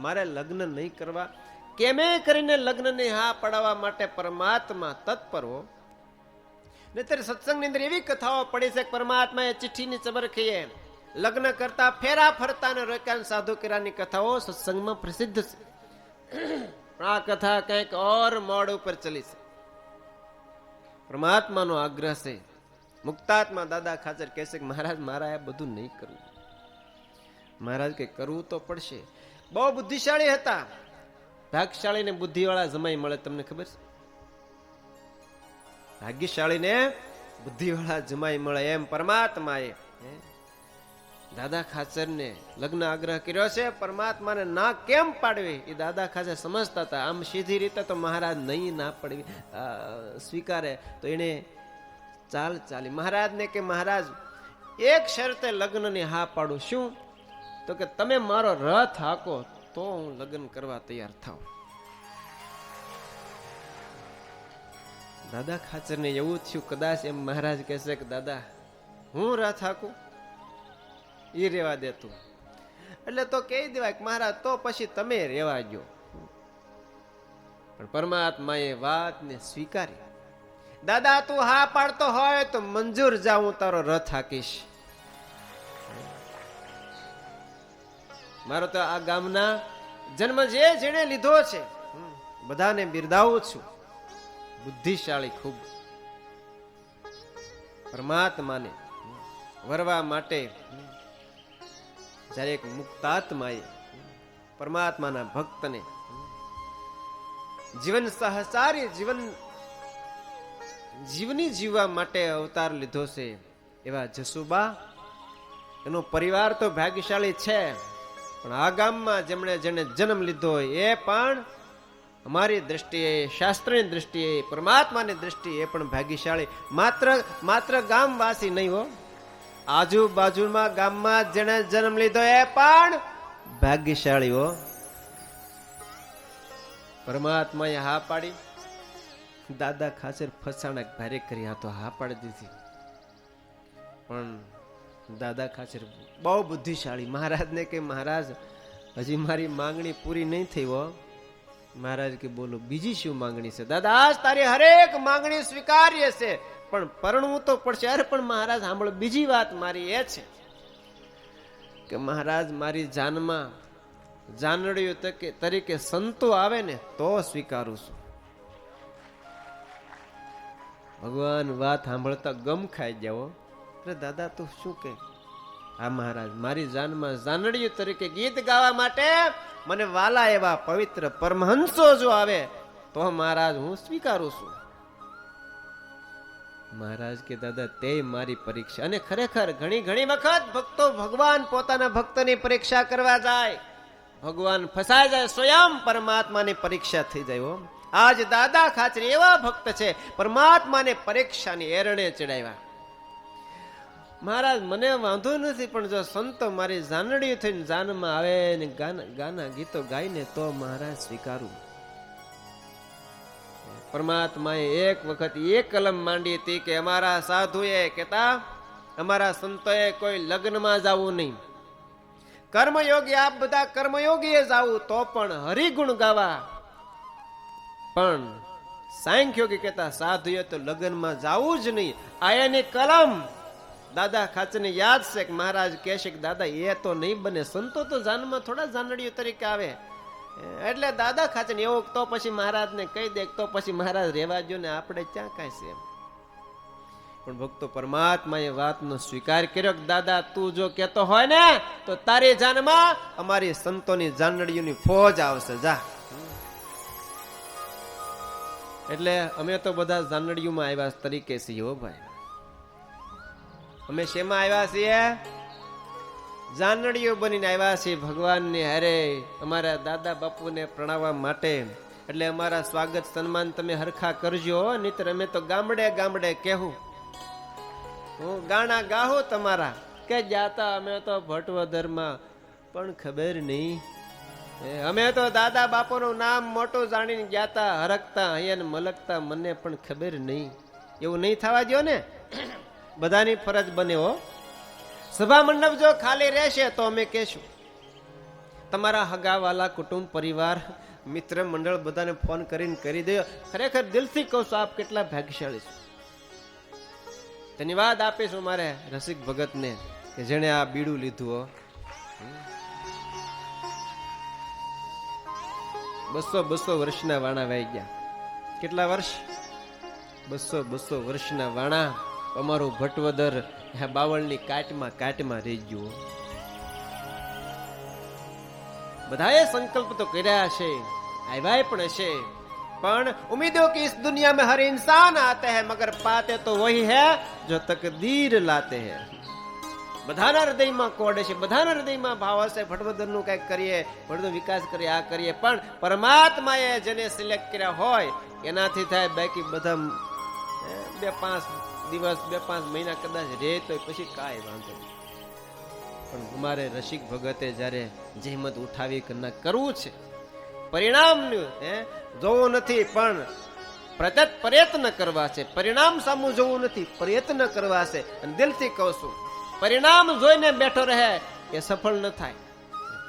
મારે લગ્ન નહીં કરવા, કેમે કરીને લગ્નને હા પડાવવા માટે પરમાત્મા તત્પર હો। નહીતર સત્સંગની અંદર એવી કથાઓ પડી છે કે પરમાત્માએ ચિઠ્ઠીની ચબરખીએ લગ્ન કરતા ફેરા ફરતા અને રોક્યા સાધુ કર્યાની કથાઓ સત્સંગમાં પ્રસિદ્ધ છે, પણ આ કથા કંઈક ઓર મોડ ઉપર ચલી છે। પરમાત્માનો આગ્રહ છે। મુક્તાત્મા દાદા ખાચર કહે છે કે મહારાજ મારા આ બધું નહીં કરવું। મહારાજ કે કરવું તો પડશે। બહુ બુદ્ધિશાળી હતા, ભાગ્યશાળી ને બુદ્ધિવાળા જમાઈ મળે, તમને ખબર છે? ભાગ્યશાળી ને બુદ્ધિવાળા જમાઈ મળે, એમ પરમાત્માએ દાદા ખાચર ને લગ્ન આગ્રહ કર્યો છે। પરમાત્માને ના કેમ પાડવી એ દાદા ખાચર સમજતા હતા। આમ સીધી રીતે તો મહારાજ નહીં ના પડવી સ્વીકારે તો એને ચાલ ચાલી। મહારાજને કે મહારાજ એક શરતે લગ્નની હા પાડું, શું? તો કે તમે મારો રથ હાકો તો હું લગ્ન કરવા તૈયાર થાઉં। દાદા ખાચર ને એવું થયું, કદાચ એમ મહારાજ કહેશે કે દાદા હું રથ હાકું, એ રેવા દેતું, એટલે તો કહી દેવાય કે મહારાજ તો પછી તમે રેવા ગયો। પણ પરમાત્માએ વાતને સ્વીકારી। દાદા તું હા પાડતો હોય તો મંજૂર જા, હું તારો રથ હાકીશ। મારો તો આ ગામના જન્મ જે જેને લીધો છે બધાને બિરદાવું છું, બુદ્ધિશાળી ખૂબ, પરમાત્માને વરવા માટે જ્યારે એક મુક્તાત્માએ પરમાત્માના ભક્તને જીવન સહચારી જીવની જીવવા માટે અવતાર લીધો છે એવા જસુબા, એનો પરિવાર તો ભાગ્યશાળી છે, પણ આ ગામમાં જેને જન્મ લીધો હોય એ પણ અમારી દ્રષ્ટિએ, શાસ્ત્રની દ્રષ્ટિએ, પરમાત્માની દ્રષ્ટિએ એ પણ ભાગ્યશાળી. માત્ર ગામવાસી નહીં હો, આજુબાજુમાં ગામમાં જેને જન્મ લીધો એ પણ ભાગ્યશાળી હો. પરમાત્માએ હા પાડી, દાદા ખાચર ફસાણા ભારે કરી, આ તો હા પાડી દીધી. પણ દાદા ખાચર બહુ બુદ્ધિશાળી. મહારાજને કે મહારાજ હજી મારી માંગણી પૂરી નહીં થઈ હો. મહારાજ કે બોલો બીજી શું માંગણી છે? દાદા આજ તારી હરેક માંગણી સ્વીકાર્ય છે, પણ પરણવું તો પડશે. અરે પણ મહારાજ સાંભળો, બીજી વાત મારી એ છે કે મહારાજ મારી જાનમાં જાનડીઓ તરીકે સંતો આવે ને તો સ્વીકારું છું. ભગવાન વાત સાંભળતા ગમ ખાઈ જાઓ. અરે દાદા તું શું કે? હા મહારાજ, મારી જાનમાં જાનડીઓ તરીકે ગીત ગાવા માટે મને વાલા એવા પવિત્ર પરમહંસો જો આવે તો મહારાજ હું સ્વીકારું છું. મહારાજ કે દાદા તે મારી પરીક્ષા. અને ખરેખર ઘણી વખત ભક્તો ભગવાન પોતાના ભક્તની પરીક્ષા કરવા જાય, ભગવાન ફસાઈ જાય, સ્વયં પરમાત્માની પરીક્ષા થઈ જાય. આજ દાદા ખાચર એવા ભક્ત છે, પરમાત્માને પરીક્ષાની એરણે ચડાવ્યા. મહારાજ મને વાંધો નથી, પણ જો સંતો મારી જાનડી થઈને જાનમાં આવે ને ગાના ગીતો ગાઈને તો મહારાજ સ્વીકારું. પરમાત્માએ એક વખત એક કલમ માંડી હતી કે અમારા સાધુએ કહેતા, અમારા સંતોએ કોઈ લગ્નમાં જવું નહીં, કર્મયોગી આપ બધા કર્મયોગીએ જાવું તો પણ હરિગુણ ગાવા. પણ સાંખ્યોગી કહેતા સાધુએ તો લગ્નમાં જાવું જ નહીં. આયાની કલમ દાદા ખાચરને યાદ છે કે મહારાજ કહેશે કે દાદા એ તો નહીં બને, સંતો તો જાનમાં થોડા જાનડીઓ તરીકે આવે. એટલે દાદા ખાચર એવું તો પછી મહારાજને કહી દે તો પછી મહારાજ રેવા જો ને આપણે ક્યાં કાંઈ છે. પણ ભક્તો પરમાત્માએ વાતનો સ્વીકાર કર્યો કે દાદા તું જો કહેતો હોય ને તો તારી જાનમાં અમારી સંતોની જાનડીઓની ફોજ આવશે, જા. એટલે અમે તો બધા જાનડીઓમાં આવ્યા તરીકે છીએ હો ભાઈ. અમે શેમાં આવ્યા છીએ? જાનડીઓ બનીને આવ્યા છીએ ભગવાનને હારે, અમારા દાદા બાપુને પ્રણાવવા માટે. એટલે અમારા સ્વાગત સન્માન તમે હરખા કરજો, નહીતર અમે તો ગામડે ગામડે કહેવું, હું ગાણા ગાહું તમારા કે જાતા અમે તો ભટવદરમાં, પણ ખબર નહીં. અમે તો દાદા બાપુનું નામ મોટું જાણીને જાતા, હરકતા અહીંયા મલકતા, મને પણ ખબર નહીં. એવું નહીં થવા દો ને, બધાની ફરજ બને હો. સભા મંડપ જો ખાલી રહેશે તો અમે કહેશું, તમારા હગાવાલા કુટુંબ પરિવાર મિત્ર મંડળ બધાને ફોન કરીને કરી દો. ખરેખર દિલથી કહું છું આપ કેટલા ભાગ્યશાળી છો. ધન્યવાદ આપીશું મારે રસિક ભગતને કે જેને આ બીડું લીધું હો. 200 વર્ષના વાણા વાઈ ગયા. કેટલા વર્ષ? 200 વર્ષના વાણા. અમારું ભટવદર બાવળની કાટમાં રહી ગયું. બધાએ સંકલ્પ તો કર્યા છે, આવ્યા પણ હશે, પણ ઉમ્મીદો કે इस दुनिया में हर इंसान आते हैं मगर पाते तो वही है जो तकदीर लाते हैं. બધાના હૃદયમાં કોડ છે, બધાના હૃદયમાં ભાવ હશે. ભટવદરનું કંઈક કરીએ, ભટનો વિકાસ કરીએ, આ કરીએ, પણ પરમાત્માએ જેને સિલેક્ટ કર્યા હોય એનાથી થાય. બાકી બધા 2-5 દિવસ 2-5 મહિના કદાચ રહે તો પછી કાંઈ વાંધો નહીં. પણ અમારે રસિક ભગતે જયારે જહેમત ઉઠાવી કરવું છે, પરિણામનું જોવું નથી પણ પ્રયત્ન કરવા છે. પરિણામ સામું જોવું નથી, પ્રયત્ન કરવા છે. અને દિલથી કહું છું, પરિણામ જોઈને બેઠો રહે એ સફળ ન થાય.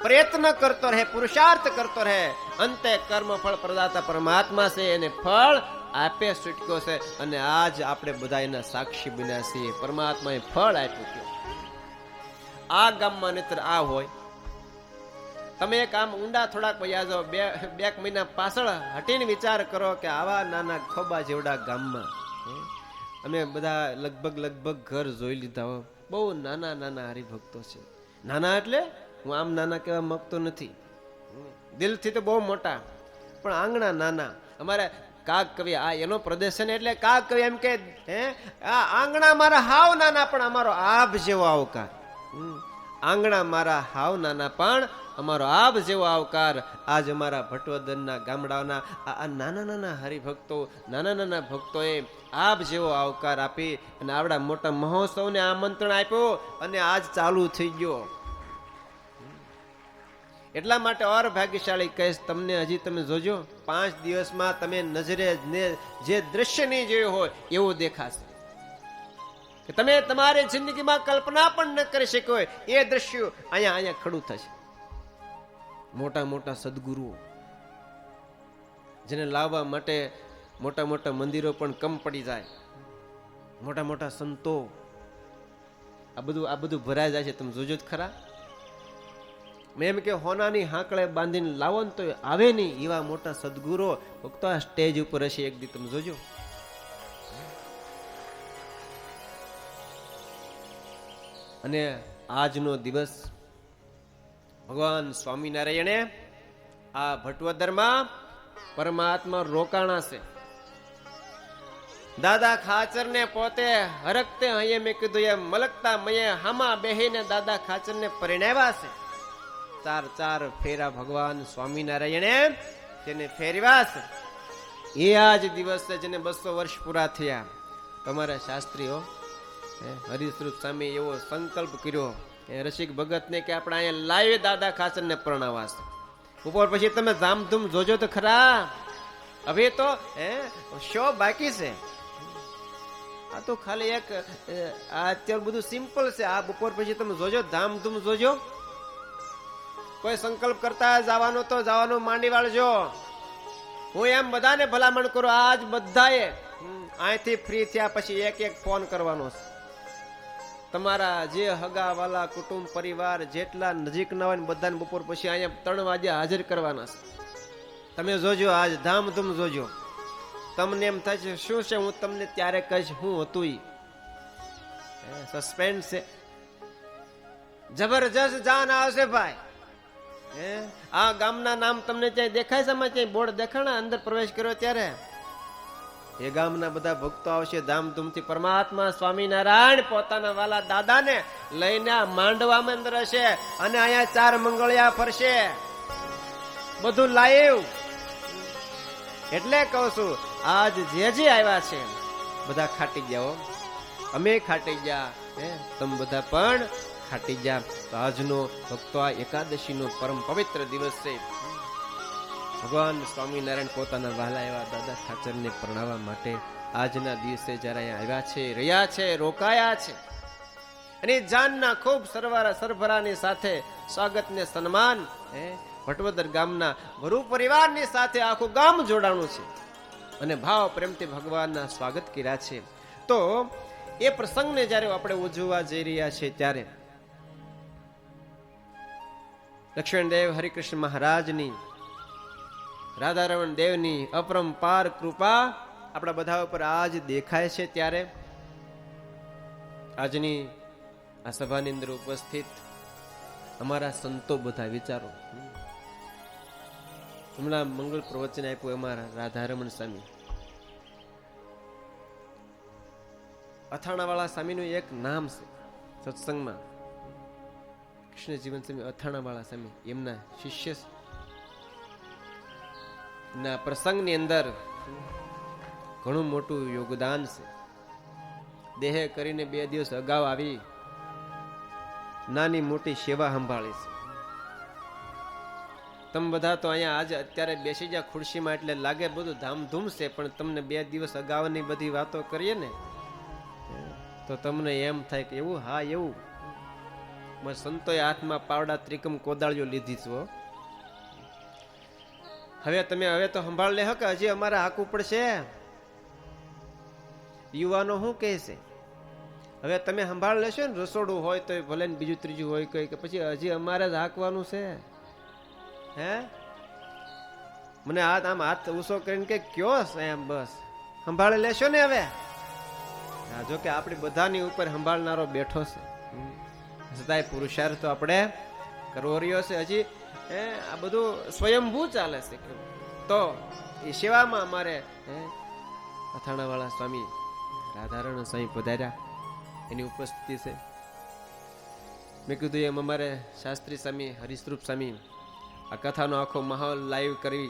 પ્રયત્ન કરતો રહે, પુરુષાર્થ કરતો રહે. અંતે કર્મ ફળ પ્રદાતા પરમાત્મા છે, એને ફળ આપે છૂટક્યો છે. અને આજ આપણે બધા એના સાક્ષી બન્યા છીએ. પરમાત્માએ ફળ આપ્યું છે. આ ગામમાં નહીતર આ હોય. તમે એક આમ ઊંડા થોડાક વયા જાઓ, 2 મહિના પાછળ હટીને વિચાર કરો કે આવા નાના ખોબા જેવડા ગામમાં અમે બધા લગભગ ઘર જોઈ લીધા હોય. બહુ નાના હરિભક્તો છે. નાના એટલે હું આમ નાના કહેવા માંગતો નથી, દિલથી તો બહુ મોટા, પણ આંગણા નાના. અમારે કાગ કવિ આ એનો પ્રદેશ છે ને, એટલે કાગ કવિ એમ કે હે આ આંગણા મારા હાવ નાના પણ અમારો આભ જેવો આવકાર. આંગણા મારા હાવ નાના પણ અમારો આભ જેવો આવકાર. આજ અમારા ભટવદરના ગામડાઓના આ નાના નાના હરિભક્તો, નાના નાના ભક્તોએ આભ જેવો આવકાર આપી અને આવડા મોટા મહોત્સવને આમંત્રણ આપ્યું અને આજ ચાલુ થઈ ગયો. એટલા માટે ઓર ભાગ્યશાળી કહીશ તમને. હજી તમે જોજો 5 દિવસમાં તમે નજરે જે દ્રશ્ય નહીં જોયું હોય એવું દેખાશે, કે તમે તમારી જિંદગીમાં કલ્પના પણ ન કરી શક્યો હોય એ દ્રશ્યો અહીંયા ખડું થશે. મોટા મોટા સદગુરુઓ, જેને લાવવા માટે મોટા મોટા મંદિરો પણ કમ પડી જાય, મોટા મોટા સંતો, આ બધું ભરાઈ જાય છે. તમે જોજો જ ખરા. મેં એમ કે હોનાની હાંકળે બાંધીને લાવો ને તો આવે નહીં એવા મોટા સદગુરો ફક્ત આ સ્ટેજ ઉપર હશે એક દી. તમે જોજો. અને આજનો દિવસ ભગવાન સ્વામિનારાયણે આ ભટવદરમાં પરમાત્મા રોકાણા છે. દાદા ખાચર ને પોતે હરકતે અહીંયા મેં કીધું એમ મલકતા મયે હામા બેહીને દાદા ખાચર ને પરિણાવ્યા છે. 4 ફેરા ભગવાન સ્વામિનારાયણે તેને ફેરવ્યા છે. એ આજ દિવસ છે જેને 200 વર્ષ પૂરા થયા. તમારા શાસ્ત્રીઓ હરિસ્વરૂપ સ્વામી એવો સંકલ્પ કર્યો રસિક ભગત ને કે આપણે અહીંયા લાઈવ દાદા ખાચર ને પરણાવા છે. ઉપર પછી તમે ધામધૂમ જોજો તો ખરા. હવે તો શો બાકી છે. આ તો ખાલી એક અત્યારે બધું સિમ્પલ છે. આ બપોર પછી તમે જોજો, ધામધૂમ જોજો. કોઈ સંકલ્પ કરતા જવાનું તો જવાનું માંડી વાળજો. હું એમ બધાને ભલામણ કરું, આજ બધાએ અહીંથી ફ્રી થયા પછી એક ફોન કરવાનો છે. તમારા જે હગા વાલા કુટુંબ પરિવાર જેટલા નજીક ના હોય બધાને બપોર પછી અહીંયા 3 વાગે હાજર કરવાના છે. તમે જોજો, આજ ધામધૂમ જોજો. તમને એમ થાય છે શું છે, હું તમને ત્યારે કહીશ હું હતું. સસ્પેન્સ છે, જબરજસ્ત જાન આવશે ભાઈ. આ ગામના નામ તમને ક્યાંય દેખાય છે? આમાં ક્યાંય બોર્ડ દેખાણા અંદર પ્રવેશ કર્યો ત્યારે? એ ગામના બધા ભક્તો આવશે ધામધૂમથી. પરમાત્મા સ્વામિનારાયણ પોતાના વાલા દાદાને લઈને માંડવામાં અંદર હશે અને અહીંયા 4 મંગળિયા ફરશે, બધું લાઈવ. એટલે કહું છું, આજ જે આવ્યા છે બધા ખાટી ગયા. અમે ખાટી ગયા, તમે બધા પણ ખાટી ગયા. તો આજનો ભક્તો આ એકાદશીનો પરમ પવિત્ર દિવસ છે. ભગવાન સ્વામિનારાયણ પોતાના વહાલા એવા દાદા ખાચરને પરણાવવા માટે આજના દિવસે જયારે અહીંયા આવ્યા છે, રહ્યા છે, રોકાયા છે. અને જાનના ખૂબ સરભરાની સાથે સ્વાગત ને સન્માન ભટવદર ગામના વરુ પરિવારની સાથે આખું ગામ જોડાણું છે અને ભાવ પ્રેમથી ભગવાનના સ્વાગત કર્યા છે. તો એ પ્રસંગને જયારે આપણે ઉજવવા જઈ રહ્યા છે ત્યારે લક્ષ્મણદેવ હરિકૃષ્ણ મહારાજની, રાધારમણ દેવની અપરંપાર કૃપા આપણા બધા ઉપર આજ દેખાય છે. ત્યારે આજની આ સભાની અંદર ઉપસ્થિત અમારા સંતો બધા વિચારો. હમણાં મંગળ પ્રવચન આપ્યું અમારા રાધારમણ સ્વામી. અથાણાવાળા સ્વામીનું એક નામ છે સત્સંગમાં, કૃષ્ણ જીવન સ્વામી અથાણાવાળા સ્વામી, એમના શિષ્ય ના પ્રસંગની અંદર ઘણું મોટું યોગદાન છે. દેહે કરીને 2 દિવસ અગાઉ આવી નાની મોટી સેવા સંભાળી છે. તમે બધા તો અહીંયા આજે અત્યારે બેસી જા ખુરશીમાં એટલે લાગે બધું ધામધૂમ છે, પણ તમને 2 દિવસ અગાઉની બધી વાતો કરીએ ને તો તમને એમ થાય કે એવું, હા એવું. સંતોએ હાથમાં પાવડા ત્રિકમ કોદાળીઓ લીધી છે. હવે તો સંભાળ લે કે હજી અમારે હાકવું પડશે. યુવાનો શું કહે છે, હવે તમે સંભાળ લેશો ને, રસોડું હોય તો ભલે ને બીજું ત્રીજું હોય કઈ, કે પછી હજી અમારે જ હાકવાનું છે. મને હાથ ઊંચો કરીને કે કયો છે એમ, બસ સંભાળી લેશો ને. હવે જો કે આપણી બધાની ઉપર સંભાળનારો બેઠો છે, છતાંય પુરુષાર્થ તો આપણે કરવરીઓ છે હજી આ બધું સ્વયંભૂ ચાલે છે. તો એ સેવામાં અમારે અથાણાવાળા સ્વામી રાધારણ સ્વામી પધાર્યા, એની ઉપસ્થિતિ છે. મેં કીધું એમ અમારે શાસ્ત્રી સ્વામી હરિસ્વરૂપ સ્વામી આ કથાનો આખો માહોલ લાઈવ કરી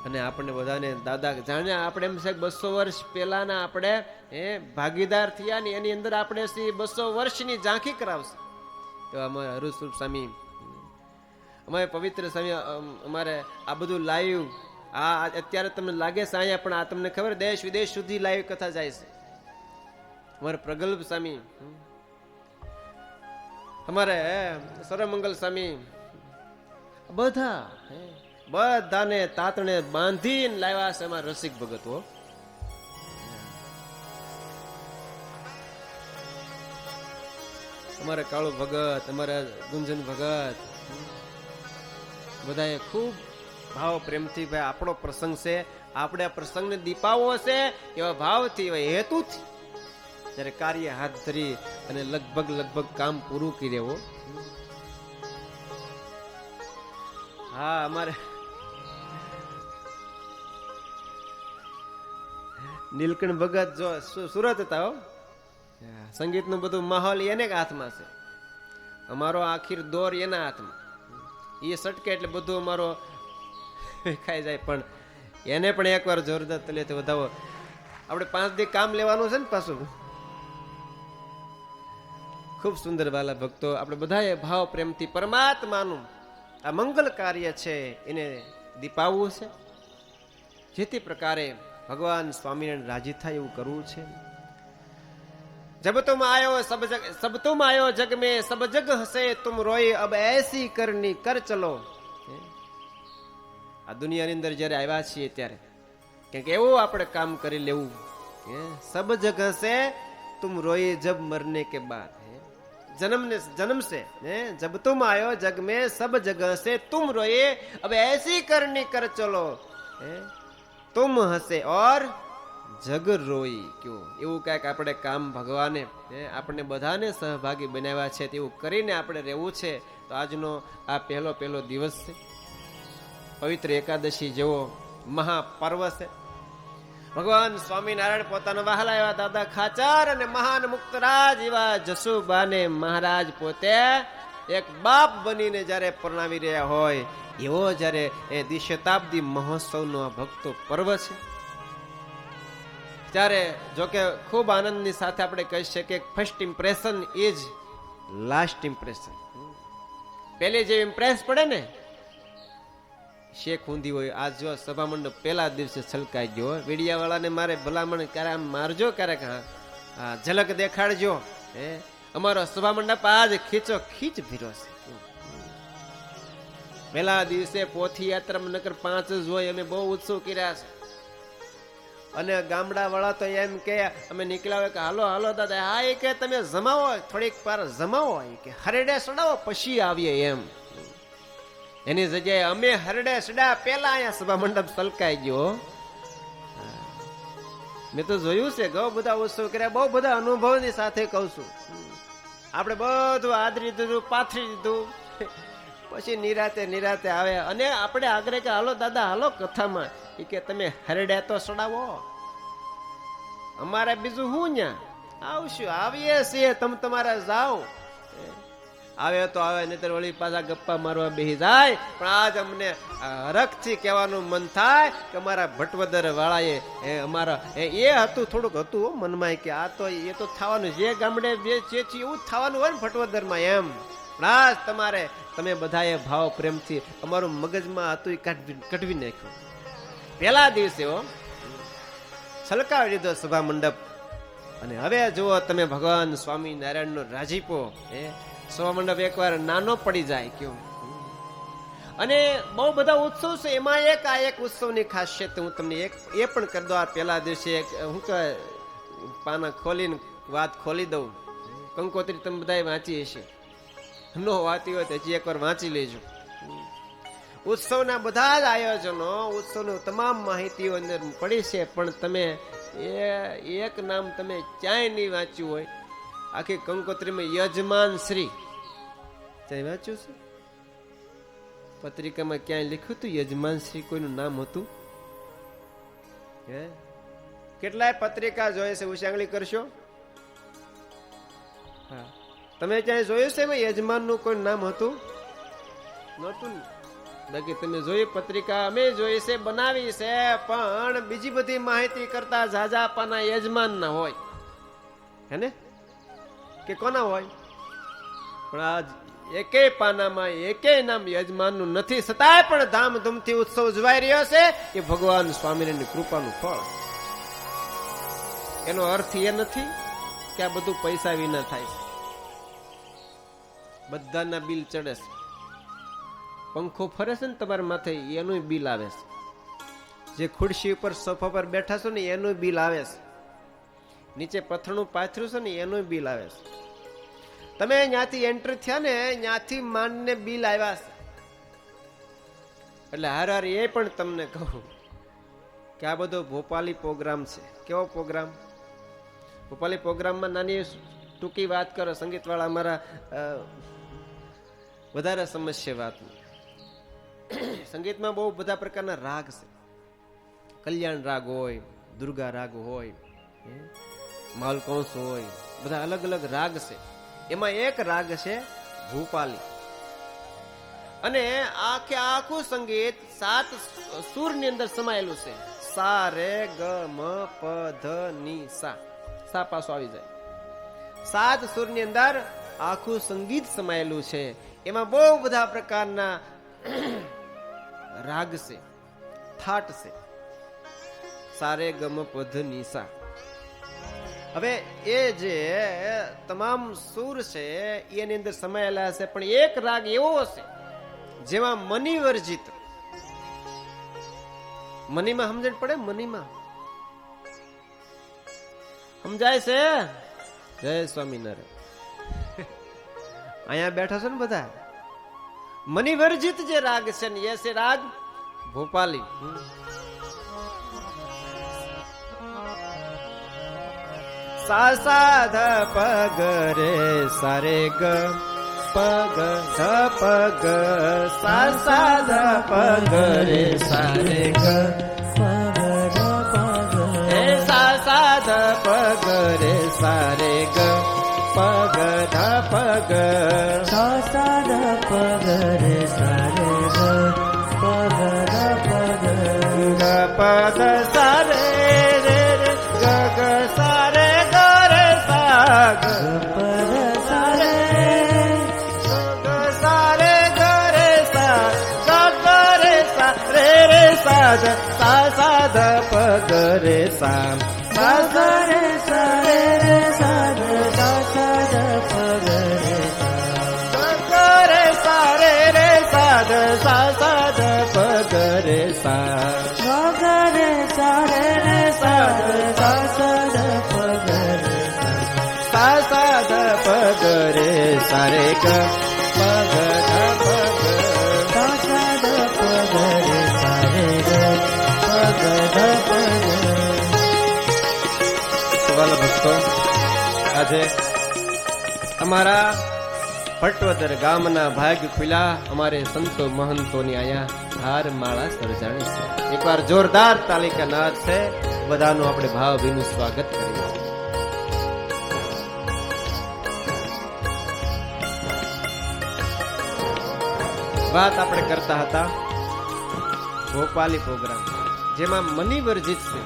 અને આપણને બધાને દાદા જાણે આપણે એમ છે 200 વર્ષ પહેલાના આપણે ભાગીદાર થયા ને એની અંદર આપણે 200 વર્ષની ઝાંખી કરાવશે. તો અમારે હરિસ્વરૂપ સ્વામી, અમારે પવિત્ર સ્વામી, અમારે આ બધું લાઈવ આ અત્યારે તમને લાગે છે અહીંયા, પણ આ તમને ખબર દેશ વિદેશ સુધી લાઈવ કથા જાય છે. અમારે પ્રગલ્ભ સ્વામી, અમારે સર્વમંગલ સ્વામી, બધાને તાતણે બાંધીને લાવ્યા છે અમારા રસિક ભગતો. અમારે કાળુ ભગત, અમારા ગુંજન ભગત, બધાએ ખૂબ ભાવ પ્રેમથી ભાઈ આપણો પ્રસંગ છે, આપણે આ પ્રસંગને દીપાવવો છે એવા ભાવથી એવા હેતુથી જયારે કાર્ય હાથ ધરી અને લગભગ કામ પૂરું કરી દેવો. હા, અમારે નીલકંઠ ભગત જો સુરત હતા હો, સંગીતનું બધું માહોલ એને હાથમાં છે, અમારો આખીર દોર એના હાથમાં. એ સટકે એટલે બધું અમારો ખાઈ જાય. પણ એને પણ એકવાર જોરદાર તલેથી વધાવો. આપણે 5 દી કામ લેવાનું છે ને પાછું. ખૂબ સુંદર વાલા ભક્તો, આપણે બધાએ ભાવ પ્રેમથી પરમાત્માનું આ મંગલ કાર્ય છે એને દીપાવવું છે, જેથી પ્રકારે ભગવાન સ્વામિનારાયણ રાજી થાય એવું કરવું છે. जब तुम आयो सब तुम आयो जग में सब जग हंसे तुम रोए अब ऐसी करनी कर चलो. આ દુનિયાની અંદર જયારે આવ્યા છીએ ત્યારે કંઈક એવું આપણે કામ કરી લેવું. સબ જગ હંસે तुम रोए जब मरने के बाद. जन्म से जब तुम आयो जग में सब जगह से तुम रोए अब ऐसी करनी कर चलो. तुम हंसे और જગ રોઈ. ક્યું એવું કઈક આપણે કામ ભગવાને આપણે બધાને સહભાગી બનાવ્યા છે તેવું કરીને આપણે રહેવું છે. તો આજનો આ પહેલો દિવસ છે, પવિત્ર એકાદશી જેવો મહાપર્વ છે. ભગવાન સ્વામિનારાયણ પોતાના વહાલા એવા દાદા ખાચર અને મહાન મુક્તરાજ એવા જસુબાને મહારાજ પોતે એક બાપ બનીને જયારે પરણાવી રહ્યા હોય એવો જયારે એ દ્વિશતાબ્દી મહોત્સવનો આ ભક્તો પર્વ છે. ત્યારે જોકે ખૂબ આનંદની સાથે આપણે કહી શકીએ કે first impression is last impression. પહેલી જે ઇમ્પ્રેસ પડે ને શેખ ઊંધી હોય. આજ જો સભા મંડપ પહેલા દિવસે છલકાઈ ગયો. વીડિયા વાળાને મારે ભલામણ ક્યારે આમ મારજો, ક્યારેક હા ઝલક દેખાડજો. અમારો સભા મંડપ આજ ખીચો ખીચ ભીરો છે. પહેલા દિવસે પોથી યાત્રા નકર 5 જ હોય. અમે બહુ ઉત્સવ કર્યા છે. અને ગામડા વાળા તો એમ કે અમે નીકળ્યા હોય કે હાલો દાદા, હા એ કે તમે જમાવો, થોડીક વાર જમાવો, કે હરડે સડાવો પછી આવીએ એમ. એની જગ્યાએ અમે હરડે સડા પેલા અહીંયા સભા મંડપ સલકાઈ ગયો. મેં તો જોયું છે ઘઉં બધા ઉત્સવ કર્યા, બહુ બધા અનુભવની સાથે કહું છું. આપણે બધું આદરી દીધું, પાથરી દીધું, પછી નિરાતે આવે અને આપણે આગ્રહ કે હાલો દાદા હાલો કથામાં, એ કે તમે હરડે તો સડાવો, અમારે બીજું હું ન્યા આવશું, આવીએ છીએ, તમે તમારા જાઓ. આવે તો આવે, નહીતર વળી પાછા ગપ્પા મારવા બેસી જાય. પણ આજ અમને હરખથી કહેવાનું મન થાય કે અમારા ભટવદર વાળાએ અમારા એ હતું, થોડુંક હતું મનમાં કે આ તો એ તો થવાનું, જે ગામડે જે છે એવું જ થવાનું હોય ને ભટવદરમાં એમ. પણ આજ તમારે તમે બધાએ ભાવ પ્રેમથી અમારું મગજમાં હતું એ કઢવી નાખ્યું. પહેલા દિવસે છલકાવી દીધો સભા મંડપ. અને હવે જુઓ તમે ભગવાન સ્વામિનારાયણનો રાજીપો. સભા મંડપ એકવાર નાનો પડી જાય ક્યો. અને બહુ બધા ઉત્સવ છે, એમાં એક ઉત્સવની ખાસિયત હું તમને એ પણ કરી દઉં. આ પહેલા દિવસે હું કહે પાના ખોલીને વાત ખોલી દઉં. કંકોત્રી તમે બધા વાંચી હશે, નો વાંચી હોય તો હજી એકવાર વાંચી લેજો. ઉત્સવના બધા જ આયોજનો, ઉત્સવની તમામ માહિતીઓ અંદર પડી છે, પણ તમે એક નામ તમે ક્યાંય નહીં વાંચ્યું હોય. આખી કંકોત્રીમાં યજમાન શ્રી વાંચ્યું છે, પત્રિકામાં ક્યાંય લખ્યું હતું યજમાન શ્રી કોઈનું નામ હતું? હે, કેટલાય પત્રિકા જોઈએ છે, ઉછાંગળી કરશો? હા, તમે ક્યાંય જોયું છે એમાં યજમાન નું કોઈ નામ હતું? નતું. બાકી તમે જોઈ પત્રિકા અમે જોઈ છે, બનાવી છે, પણ બીજી બધી માહિતી કરતા ઝાઝા પાના યજમાન ના હોય, હે ને? કે કોના હોય? પણ આજ એકે પાનામાં એકે નામ યજમાન નું નથી, છતાંય પણ ધામધૂમથી ઉત્સવ ઉજવાઈ રહ્યો છે એ ભગવાન સ્વામિનારાયણની કૃપાનું ફળ. એનો અર્થ એ નથી કે આ બધું પૈસા વિના થાય છે. બધાના બિલ ચડે છે. પંખો ફરે છે ને તમારા માથે, એનું બિલ આવે છે. જે ખુરશી ઉપર સોફા પર બેઠા છો ને એનું બિલ આવે છે. નીચે પથરણું પાથર્યું છે ને એનું બિલ આવે છે. તમે ત્યાંથી એન્ટર થયા ને ત્યાંથી માંડને બિલ આવ્યા છે. એટલે હાર હાર એ પણ તમને કહું કે આ બધો ભોપાલી પ્રોગ્રામ છે. કેવો પ્રોગ્રામ? ભોપાલી પ્રોગ્રામમાં નાની ટૂંકી વાત કરો. સંગીત વાળા અમારા વધારે સમજશે વાત. સંગીતમાં બહુ બધા પ્રકારના રાગ છે. કલ્યાણ રાગ હોય, દુર્ગા રાગ હોય, માલકંસ હોય, બધા અલગ અલગ રાગ છે. એમાં એક રાગ છે ભૂપાલી. અને આખું સંગીત 7 સુર ની અંદર સમાયેલું છે. સા રે ગ મ પ ધ ની સા. સા પાછો આવી જાય. 7 સુર ની અંદર આખું સંગીત સમાયેલું છે. એમાં બહુ બધા પ્રકારના રાગ છે, થાટ છે. સારે ગમ પધ નિશા. હવે એ જે તમામ સુર છે એની અંદર સમાયેલા છે, પણ એક રાગ એવો હશે જેમાં મની વર્જિત. મનીમાં સમજણ પડે? મનીમાં સમજાય છે? જય સ્વામિનારાયણ. અહીંયા બેઠા છો ને બધા. મની વર્જિત જે રાગ છે ને એ છે રાગ ભોપાલી. સા સા ધ પગ રે સારે ગ પગ ધ પગ. સા સા ધ પગ રે સારે ગ પગ ધ પગ. હે સા સા ધ પગ રે સારે ગ પગ ધ પગ. સા સા ધ પગ રે સારે ગ પગ ધ પગ. ગ પદ સારે રે ગ ગ સારે ગ રે સા ગ પદ સારે ગ સારે ગ રે સા ગ રે સા રે સા ધ સા સા ધ પગ રે સા સા સા રે સા રે સા ધ સા સા ધ પગ રે સા રે સા રે રે સા ધ સા સા ધ પગ રે સા ગ રે સા રે રે સા ધ સા સા ધ પગ રે સા સા ધ પગ રે સા રે ગ પગ ધ પગ. સા સા ધ પગ રે સા રે ગ પગ ધ પગ. વાલા ભક્તો, આજે અમારા ભટવદર ગામના ભાગ ખુલ્યા. અમારે સંતો મહંતોની અહીંયા હાર માળા સર્જાણી છે. એકવાર જોરદાર તાલિકા નાદ છે. બધાનું આપણે ભાવભીનું સ્વાગત કરીએ. વાત આપણે કરતા હતા ભોપાલી પ્રોગ્રામ, જેમાં મની વર્જિત છે.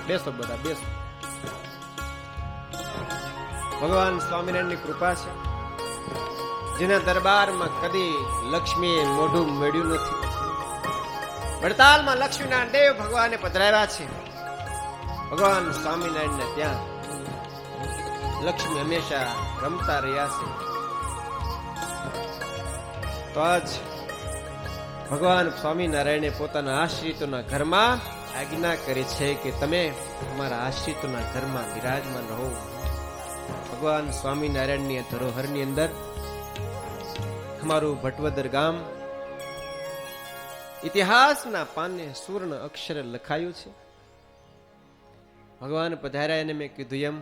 બેસો બધા બેસો. ભગવાન સ્વામિનારાયણની કૃપા છે. જેના દરબારમાં કદી લક્ષ્મીએ મોઢું મેળ્યું નથી. વડતાલમાં લક્ષ્મીના દેવ ભગવાને પધરાવ્યા છે. ભગવાન સ્વામિનારાયણને ત્યાં લક્ષ્મી હંમેશા રમતા રહ્યા છે. તો આજ ભગવાન સ્વામિનારાયણે પોતાના આશ્રિતોના ઘરમાં આજ્ઞા કરી છે કે તમે તમારા આશ્રિતોના ઘરમાં બિરાજમાન રહો. ભગવાન સ્વામિનારાયણની ધરોહરની અંદર અમારું ભટવદર ગામ ઇતિહાસના પાને સુવર્ણ અક્ષરે લખાયું છે. ભગવાન પધાર્યા એને મેં કીધું એમ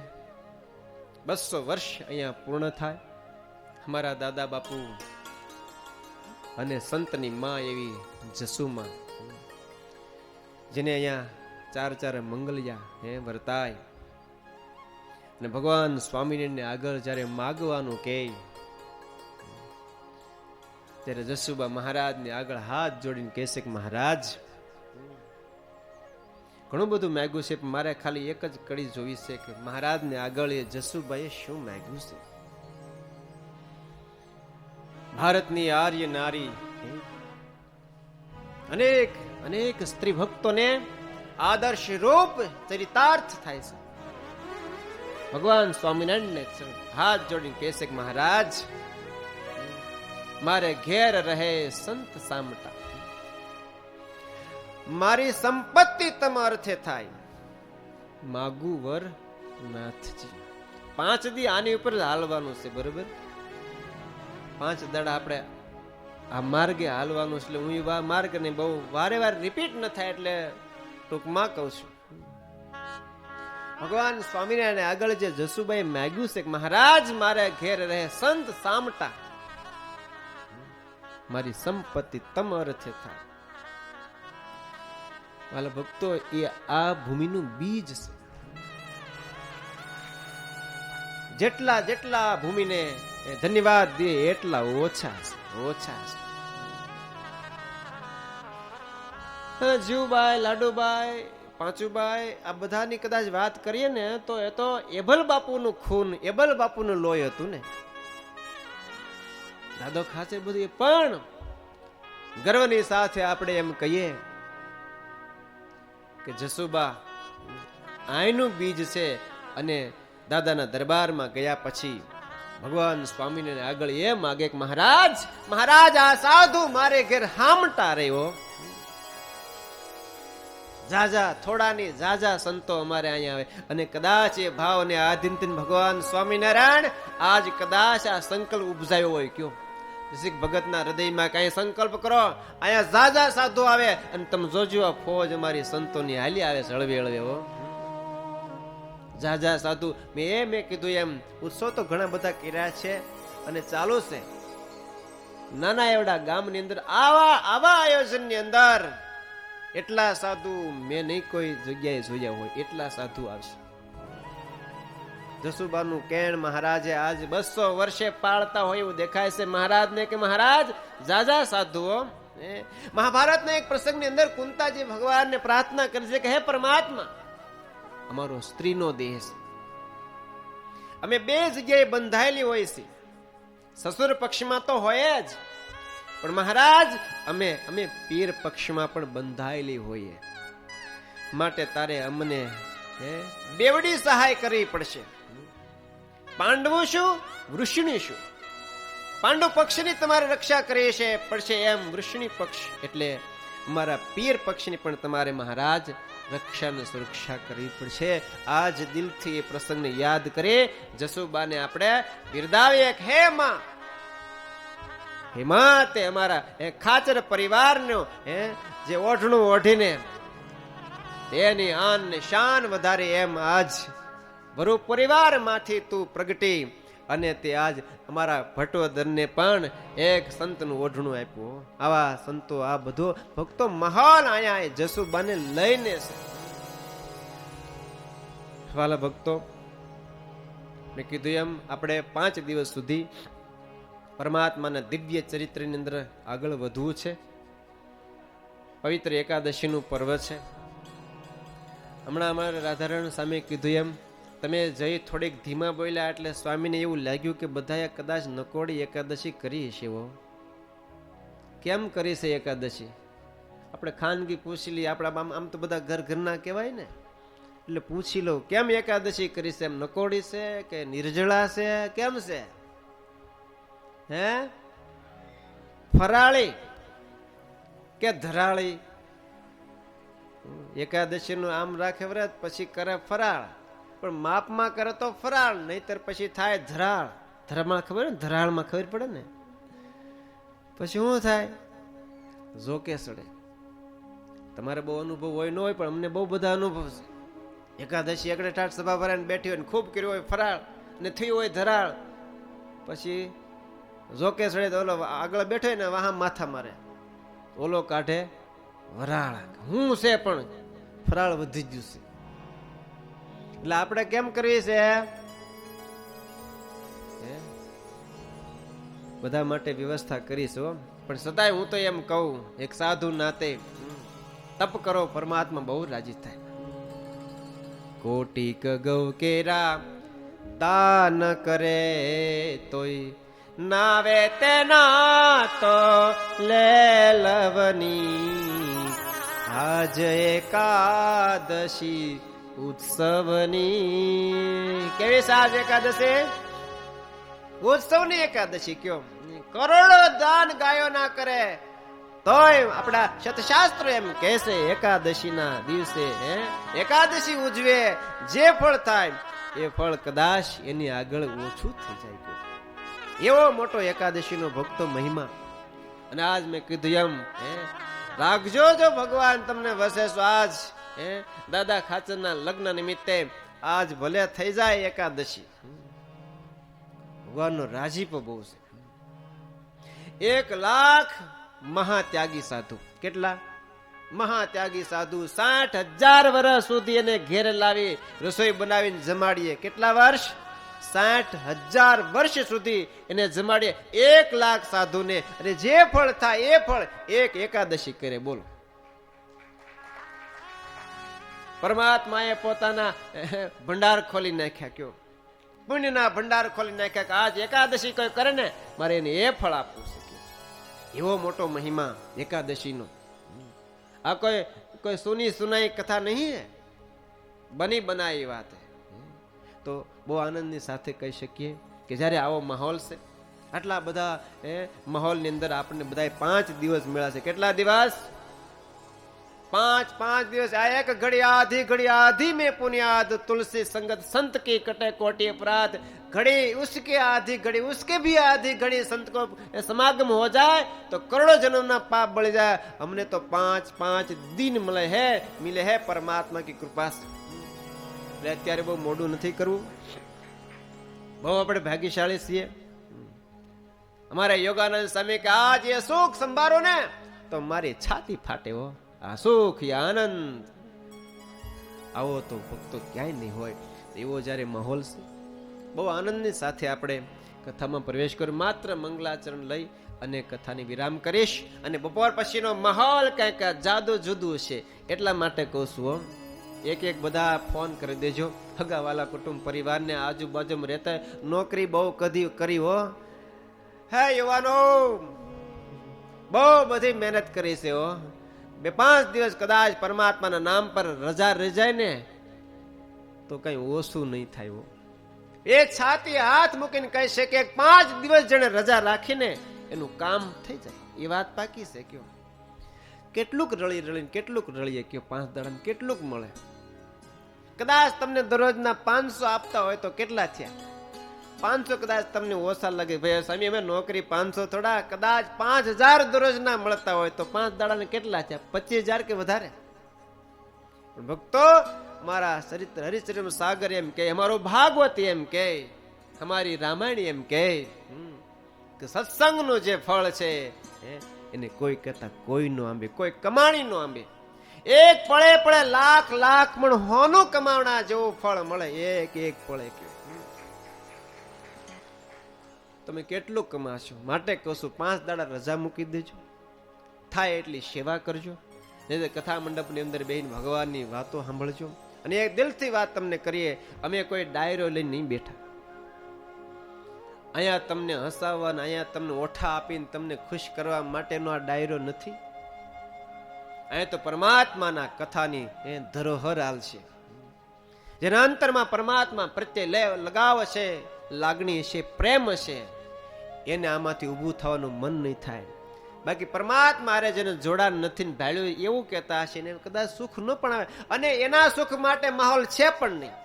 200 વર્ષ અહીંયા પૂર્ણ થાય. અમારા દાદા બાપુ અને સંતની માં એવી જસુમાં, જેને અહીંયા ચાર ચાર મંગલિયા વર્તાય. અને ભગવાન સ્વામિનારાયણને આગળ જ્યારે માગવાનું કે ત્યારે જસુબા મહારાજને આગળ હાથ જોડીને કહેશે કે મહારાજ, ઘણું બધું માગ્યું છે, પણ મારે ખાલી એક જ કડી જોવી છે કે મહારાજને આગળ એ જસુબાઈએ શું માગ્યું છે. ભારતની આર્ય નારી અનેક અનેક સ્ત્રી ભક્તોને આદર્શ રૂપ ચરિતાર્થ થાય છે. ભગવાન સ્વામિનારાયણને હાથ જોડીને કહેશે કે મહારાજ, મારે ઘેર રહે સંત સામટા, મારી સંપત્તિ તમારથે થાય, માગુ વર નાથજી. 5 દી આની ઉપર હાલવાનું છે, બરોબર? 5 દાડા આપણે આ માર્ગે હાલવાનું છે. એટલે હું માર્ગ ને બહુ વારે વાર રિપીટ ન થાય એટલે ટૂંકમાં કહું છું. ભગવાન સ્વામિનારાયણ આગળ જે જસુબાઈ માગ્યું છે કે મહારાજ, મારે ઘેર રહે સંત સામટા, મારી સંપત્તિ તમારથે થાય. વાલા ભક્તો, એ આ ભૂમિનું બીજ છે. જેટલા જેટલા ભૂમિને ધન્યવાદ દે એટલા ઓછા છે, ઓછા છે. જીવબાઈ, લાડુબાઈ, પાંચુબાઈ, આ બધાની કદાચ વાત કરીએ ને તો એ તો એબલ બાપુનું ખૂન, એબલ બાપુનું લોહી હતું ને. દાદો ખાચે બધું, પણ ગર્વની સાથે આપણે એમ કહીએ કે જસુબા આયનું બીજ છે. અને દાદાના દરબારમાં ગયા પછી ભગવાન સ્વામીને આગળ એ માગે કે મહારાજ, મહારાજ, આ સાધુ મારે ઘેર હામટા રહ્યો. જાજા થોડાની જાજા સંતો અમારે અહીંયા આવે. અને કદાચ એ ભાવને આધીન ભગવાન સ્વામિનારાયણ આજ કદાચ આ સંકલ્પ ઉપજાયો હોય. કયો ભગતના હૃદયમાં કઈ સંકલ્પ કરો, અહીંયા જાજા સાધુ આવે અને તમે જોજો આ ફોજ અમારી સંતોની હાલી આવે છે, હળવે હળવે. હો, જાજા સાધુ. મેં કીધું એમ ઉત્સવ તો ઘણા બધા કર્યા છે અને ચાલુ છે. નાના એવડા ગામની અંદર આવા આયોજનની અંદર એટલા સાધુ મેં નહીં કોઈ જગ્યાએ જોયા હોય, એટલા સાધુ આવશે. જસુબાનું કેણ મહારાજે આજ 200 વર્ષે પાળતા હોય એવું દેખાય છે મહારાજને કે મહારાજ જાજા સાધુઓ. મહાભારતના એક પ્રસંગની અંદર કુંતાજી ભગવાનને પ્રાર્થના કરે છે કે હે પરમાત્મા, અમારો સ્ત્રીનો દેહ છે, અમે 2 જગ્યાએ બંધાયેલી હોય છે. સસુર પક્ષમાં તો હોય જ, પણ મહારાજ અમે પીર પક્ષમાં પણ બંધાયેલી હોઈએ. માટે તારે અમને બેવડી સહાય કરવી પડશે. પાંડવો શું, વૃષણી શું? પાંડુ પક્ષની તમારે રક્ષા કરી છે પડશે, એમ વૃષણી પક્ષ એટલે અમારા પીર પક્ષની પણ તમારે મહારાજ રક્ષા સુરક્ષા કરવી પડશે. આજ દિલથી એ પ્રસંગને યાદ કરે જસુબાને આપણે બિરદાવીએ. હે માં, હે માં, તે અમારા ખાચર પરિવારનો જે ઓઢણું ઓઢીને તેની આન ને શાન વધારે, એમ આજ વરુ પરિવાર માંથી તું પ્રગટી અને તે આજ અમારા ભટોદરને પણ એક સંતનું ઓઢણું આપ્યું. આવા સંતો, આ બધો ભક્તો મહાન આયા જસુબાને લઈને છે. વાલા ભક્તો, મેં કીધું એમ આપણે 5 દિવસ સુધી પરમાત્માના દિવ્ય ચરિત્રની અંદર આગળ વધવું છે. પવિત્ર એકાદશીનું પર્વ છે. હમણાં અમારા રાધારણ સામે કીધું એમ તમે જઈ થોડીક ધીમા બોલ્યા એટલે સ્વામીને એવું લાગ્યું કે બધાએ કદાચ નકોડી એકાદશી કરી છે. કેમ કરી છે એકાદશી? આપણે ખાનગી પૂછી લઈએ. આપણા આમ તો બધા ઘરના કહેવાય ને, એટલે પૂછી લો કેમ એકાદશી કરી છે? એમ નકોડી છે કે નિર્જળા છે, કેમ છે? હે, ફરાળી કે ધરાળી? એકાદશી નું આમ રાખે વ્રત, પછી કરે ફરાળ, પણ માપમાં કરે તો ફરાળ, નહીતર પછી થાય ધરાળ. ધરામાં ખબર ને, ધરાળમાં ખબર પડે ને, પછી શું થાય? ઝોકે સડે. તમારે બહુ અનુભવ હોય ન હોય, પણ અમને બહુ બધા અનુભવ છે. એકાદશી એકડે ઠાઠ સભા ભરાઈને બેઠી હોય, ખૂબ કર્યું હોય ફરાળ ને થયું હોય ધરાળ, પછી જોકે સડે તો ઓલો આગળ બેઠો ને વાહ માથા મારે, ઓલો કાઢે વરાળ. હું છે પણ ફરાળ વધી ગયું છે. એટલે આપણે કેમ કરવી છે? બધા માટે વ્યવસ્થા કરીશું, પણ છતાંય હું તો એમ કહું, એક સાધુ નાતે તપ કરો, પરમાત્મા બહુ રાજી થાય. કોટિક ગૌ કેરા દાન કરે તોય નાવે તેના તો લે લવની. આજ એકાદશી ઉત્સવની. કેવી છે આજ એકાદશી? ઉત્સવની એકાદશી. કયો કરોડો દાન ગાયો ના કરે તોય આપણા સતશાસ્ત્ર એમ કહે છે એકાદશી ના દિવસે એકાદશી ઉજવે, જે ફળ થાય એ ફળ કદાચ એની આગળ ઓછું થઈ જાય. એવો મોટો એકાદશી નો ભક્તો મહિમા. અને આજ મેં કીધું એમ રાખજો, જો ભગવાન તમને વસે છો. આજ દાદા ખાચરના લગ્ન નિમિત્તે આજ ભલે થઈ જાય એકાદશી, ભગવાનનો રાજીપો બહુ છે. 1 લાખ મહાત્યાગી સાધુ. કેટલા મહાત્યાગી સાધુ? 60,000 વર્ષ સુધી એને ઘેર લાવી રસોઈ બનાવીને જમાડીએ. કેટલા વર્ષ? 60,000 વર્ષ સુધી એને જમાડીએ 1 લાખ સાધુને. અને જે ફળ થાય એ ફળ એક એકાદશી કરે. બોલો, પરમાત્માએ પોતાના ભંડાર ખોલી નાખ્યા. કયો પુણ્યના ભંડાર ખોલી નાખ્યા કે આજ એકાદશી કોઈ કરે ને મારે એને એ ફળ આપવું છે. એવો મોટો મહિમા એકાદશીનો. આ કોઈ સુની સુનાઈ કથા નહીં હે, બની બનાવી વાત હે. તો બહુ આનંદની સાથે કહી શકીએ કે જ્યારે આવો માહોલ છે, આટલા બધા માહોલની અંદર આપણને બધા 5 દિવસ મળ્યા છે. કેટલા દિવસ? 5 દિવસ. આ એક ઘડી આધી में पुण्याद तुलसी संगत संत की कटे कोटि अपराध. घड़ी उसके आधी घड़ी उसके भी आधी घड़ी संत को समागम हो जाए तो करोड़ों जन्म ना पाप बढ़ जाए. हमने तो 5 दिन मिले है परमात्मा की कृपा से. અત્યારે બહુ મોડું નથી કરવું, બહુ આપણે ભાગ્યશાળી છીએ. અમારા યોગાનંદ સ્વામી કે આજ એ સુખ સંભાળો ને તો મારી છાતી ફાટે. હો, આ સુખ આનંદ આવો તો ભક્તો ક્યાંય નહીં હોય. એવો જયારે માહોલ છે, બહુ આનંદની સાથે આપણે કથામાં પ્રવેશ કર્યો. માત્ર મંગલાચરણ લઈ અને કથાની વિરામ કરીશ. અને બપોર પછીનો માહોલ કંઈક જાદુ જુદું છે, એટલા માટે કહું છું. એક બધા ફોન કરી દેજો, હગાવાલા કુટુંબ પરિવારને, આજુબાજુમાં રહેતા. નોકરી બહુ કદી કરી હો. હે યુવાનો, બહુ બધી મહેનત કરી છે હો. 2-5 દિવસ કદાચ પરમાત્માના નામ પર રજા રહી જાય ને તો કઈ ઓછું નહીં થાય. એ છાતી હાથ મૂકીને કહી છે કે 5 દિવસ જેને રજા રાખીને એનું કામ થઈ જાય. એ વાત પાકી છે. કયો કેટલુંક કેટલુંક રળીએ. કયો 5 દાડા કેટલુંક મળે? કદાચ તમને દરરોજના 500 આપતા હોય તો કેટલા થયા? 500 કદાચ તમને ઓછા લાગે. ભાઈ સ્વામી અમે નોકરી 500 થોડા, કદાચ 5000 દરરોજના મળતા હોય તો 5 દાડાને કેટલા થયા? 25,000 કે વધારે? ભક્તો, મારા હરિચરિત્ર સાગર એમ કે, અમારો ભાગવત એમ કે, અમારી રામાયણ એમ કે સત્સંગનું જે ફળ છે એને કોઈ કહેતા કોઈ નો આંબે, કોઈ કમાણી નો આંબે. એક પળે લાખ મણ હોનું કમાવણા જેવું ફળ મળે. એક પળે. તમે કેટલું કમાશો? માટે કહું છું 5 દાડા રજા મૂકી દેજો, થાય એટલી સેવા કરજો. કથા મંડપની અંદર બેહીને ભગવાનની વાતો સાંભળજો. અને એક દિલથી વાત તમને કરીએ, અમે કોઈ ડાયરો લઈને નહીં બેઠા. અહીંયા તમને હસાવવાના, અહીંયા તમને ઓઠા આપીને તમને ખુશ કરવા માટેનો આ ડાયરો નથી. અહીંયા તો પરમાત્માના કથાની ધરોહર હાલ છે. જેના અંતરમાં પરમાત્મા પ્રત્યે લગાવ છે, લાગણી છે, પ્રેમ છે, એને આમાંથી ઊભું થવાનું મન નહીં થાય. બાકી પરમાત્મા અરે જેને જોડાણ નથી ભાળ્યું એવું કહેતા હશે ને કદાચ સુખ ન પણ આવે. અને એના સુખ માટે માહોલ છે પણ નહીં.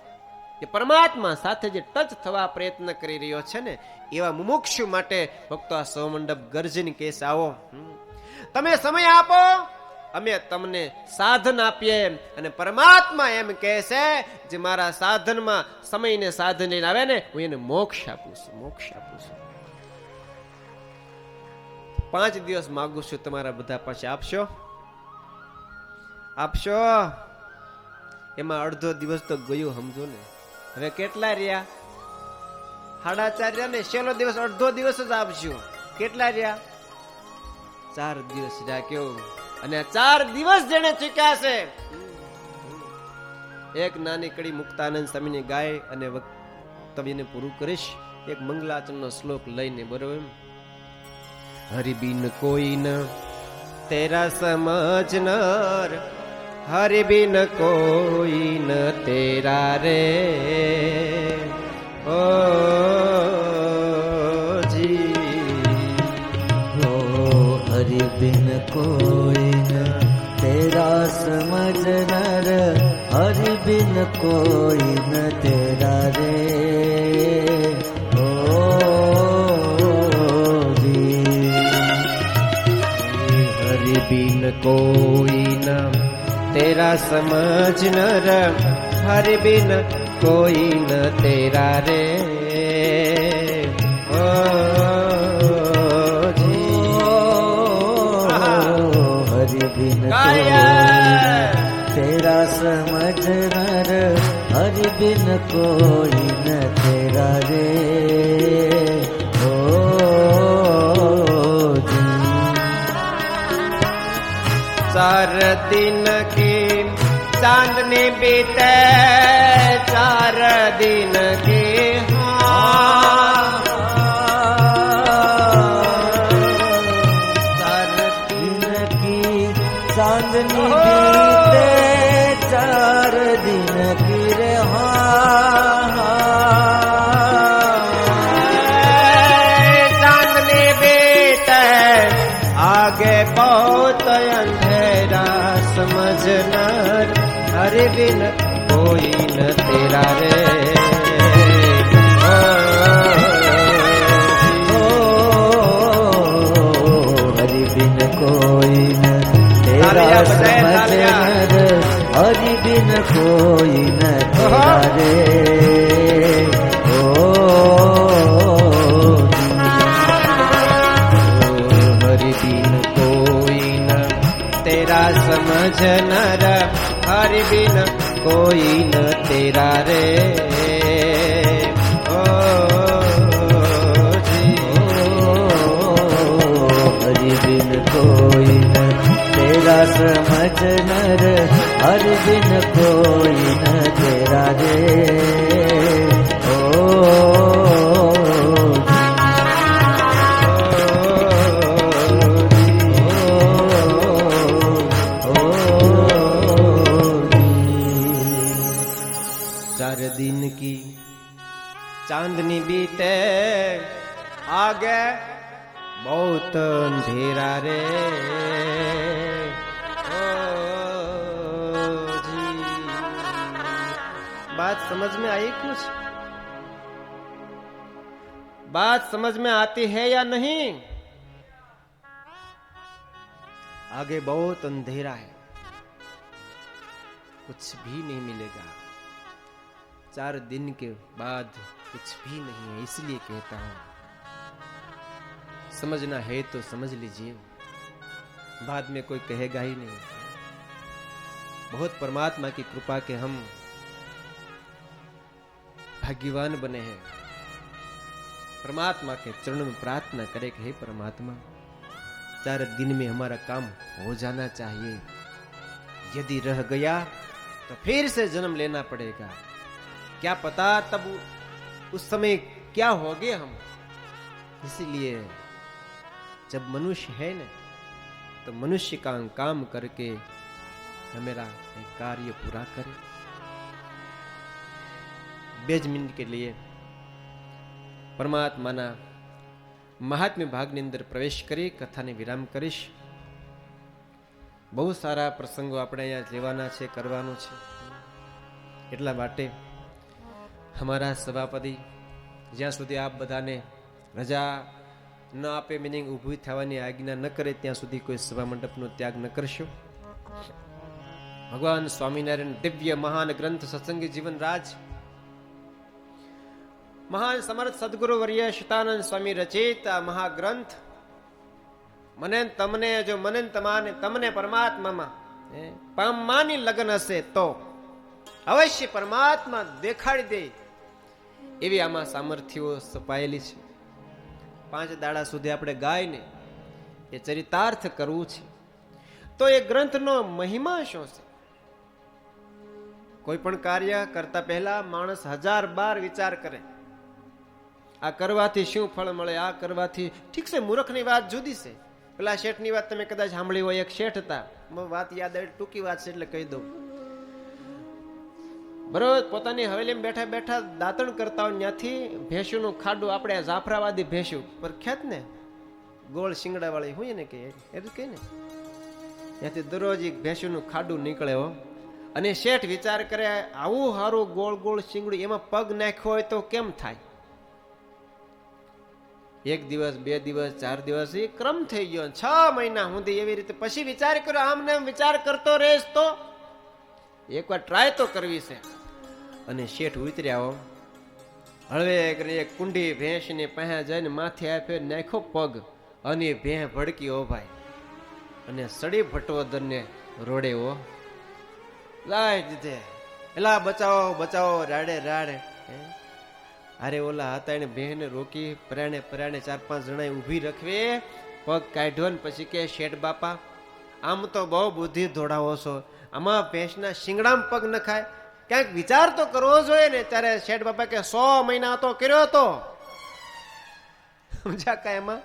કે પરમાત્મા સાથે જે ટચ થવા પ્રયત્ન કરી રહ્યો છે ને એવા મુમુક્ષુ માટે ભક્તો આ સૌમંડપ ગર્જન કેસ આવો, તમે સમય આપો, અમે તમને સાધન આપીએ. અને પરમાત્મા એમ કહે છે જે મારા સાધનમાં સમયને સાધન લઈને આવે ને હું એને મોક્ષ આપું છું, મોક્ષ આપું છું. 5 દિવસ માગું છું તમારા બધા પાસે. આપશો? આપશો? એમાં અડધો દિવસ તો ગયો, સમજો ને. હવે કેટલા રહ્યા? 4.5 રહ્યા ને. છેલ્લો દિવસ અડધો દિવસ જ આપજો. કેટલા રહ્યા? 4 દિવસ રહ્યા. કેવું? અને 4 દિવસ જેને ચૂક્યા છે, એક નાની કડી મુક્તાનંદ સ્વામીની ગાય અને વક્તવ્યને પૂરું કરીશ એક મંગલાચરણનો શ્લોક લઈને. બરોબર? હરિબિન કોઈ ન તેરા સમજનાર, હરિબિન કોઈ ન તેરા રે. ઓ हरि बिन कोई न तेरा समझनर, हरि बिन कोई न तेरा रे. ओ जी हरि बिन कोई न तेरा समझनर, हरि बिन कोई न तेरा रे. बिन तेरा समझनर, हरि बिन कोई न तेरा रे. ओ चार दिन की चांदनी बीते, 4 दिन की चांदनी बीते, 4 दिन की रे. चांदनी बीते, आगे बहुत अंधेरा, समझनर हरि बिन कोई न तेरा रे. हरि बिन कोई न तेरा समझनर, हरि बिन कोई न तेरा रे. ओ हरि बिन कोई न तेरा समझनर, हरि बिन कोई न तेरा रे. हरि बिन कोई न तेरा समझनर, हरि बिन कोई न तेरा रे. ओ चार दिन की चांदनी बीते, आगे बहुत अंधेरा रे. बात समझ में आई? कुछ बात समझ में आती है या नहीं? आगे बहुत अंधेरा है, कुछ भी नहीं मिलेगा. 4 दिन के बाद कुछ भी नहीं है. इसलिए कहता हूं, समझना है तो समझ लीजिए, बाद में कोई कहेगा ही नहीं. बहुत परमात्मा की कृपा के हम भाग्यवान बने हैं. परमात्मा के चरणों में प्रार्थना करें कि हे परमात्मा, 4 दिन में हमारा काम हो जाना चाहिए. यदि रह गया तो फिर से जन्म लेना पड़ेगा. क्या पता तब उस समय क्या होगे हम. इसीलिए जब मनुष्य है ना, तो मनुष्य का काम करके मेरा कार्य पूरा करे. 2 मिनट के लिए પરમાત્માના મહાત્મ્ય ભાગની અંદર પ્રવેશ કરી કથાને વિરામ કરીશ. બહુ સારા પ્રસંગો આપણે અહીંયા લેવાના છે, કરવાનો છે. એટલા માટે અમારા સભાપતિ જ્યાં સુધી આપ બધાને રજા ન આપે, મિનિંગ ઊભી થવાની આજ્ઞા ન કરે, ત્યાં સુધી કોઈ સભા મંડપનો ત્યાગ ન કરશો. ભગવાન સ્વામિનારાયણ દિવ્ય મહાન ગ્રંથ સત્સંગી જીવન રાજ મહાન સમર્થ સદગુરુ વર્ય શતાનંદ સ્વામી રચિત આ મહાગ્રંથ મને ને તમને, જો મને ને તમારે તમને પરમાત્મામાં પામવાની લગ્ન હશે તો અવશ્ય પરમાત્મા દેખાડી દે એવી આમાં સામર્થ્યો સપાયેલી છે. 5 દાડા સુધી આપણે ગાયને એ ચરિતાર્થ કરવું છે. તો એ ગ્રંથનો મહિમા શું છે? કોઈ પણ કાર્ય કરતા પહેલા માણસ 1000 વિચાર કરે. આ કરવાથી શું ફળ મળે, આ કરવાથી. ઠીક છે, મૂર્ખની વાત જુદી છે. પેલા શેઠની વાત તમે કદાચ સાંભળી હોય. એક શેઠ હતા, વાત યાદ આવી, ટૂંકી વાત છે એટલે કહી દઉં. બરોબર, પોતાની હવેલીમાં બેઠા બેઠા દાંતણ કરતા હોય, ત્યાંથી ભેંસુનું ખાડું, આપણે જાફરાવાદી ભેંસું પ્રખ્યાત ને, ગોળ શિંગડા વાળી હોય ને, કે એ કઈ ને, ત્યાંથી દરરોજ એક ભેંસુનું ખાડું નીકળે હો. અને શેઠ વિચાર કરે, આવું સારું ગોળ ગોળ શિંગડું, એમાં પગ નાખ્યો હોય તો કેમ થાય? 1 દિવસ 2 દિવસ 4 દિવસ એ ક્રમ થઈ ગયો, 6 મહિના સુધી એવી રીતે. પછી વિચાર કર્યો, આમને વિચાર કરતો રહેશ તો એકવાર ટ્રાય તો કરવી છે. અને શેઠ ઉતર્યા હો, હળવે કરીને એક કુંડી ભેંસની પાસે જઈને માથે આપે નાખ્યો પગ, અને ભેં ભડકી હો ભાઈ, અને સડી ભટવદરને રોડે હો લાય દીધે. એલા બચાવો બચાવો, રાડે રાડે. અરે ઓલા હતા એને બહેને રોકી, પરાણે 4-5 જણા ઊભી રખવે, પગ કાઢ્યો ને પછી કે, શેઠ બાપા આમ તો બહુ બુદ્ધિ દોડાવો છો, આમાં ભેંસના શિંગડામાં પગ ન ખાય, ક્યાંક વિચાર તો કરવો જોઈએ ને. ત્યારે શેઠ બાપા કે 100 મહિના તો કર્યો હતો. સમજા કા? એમાં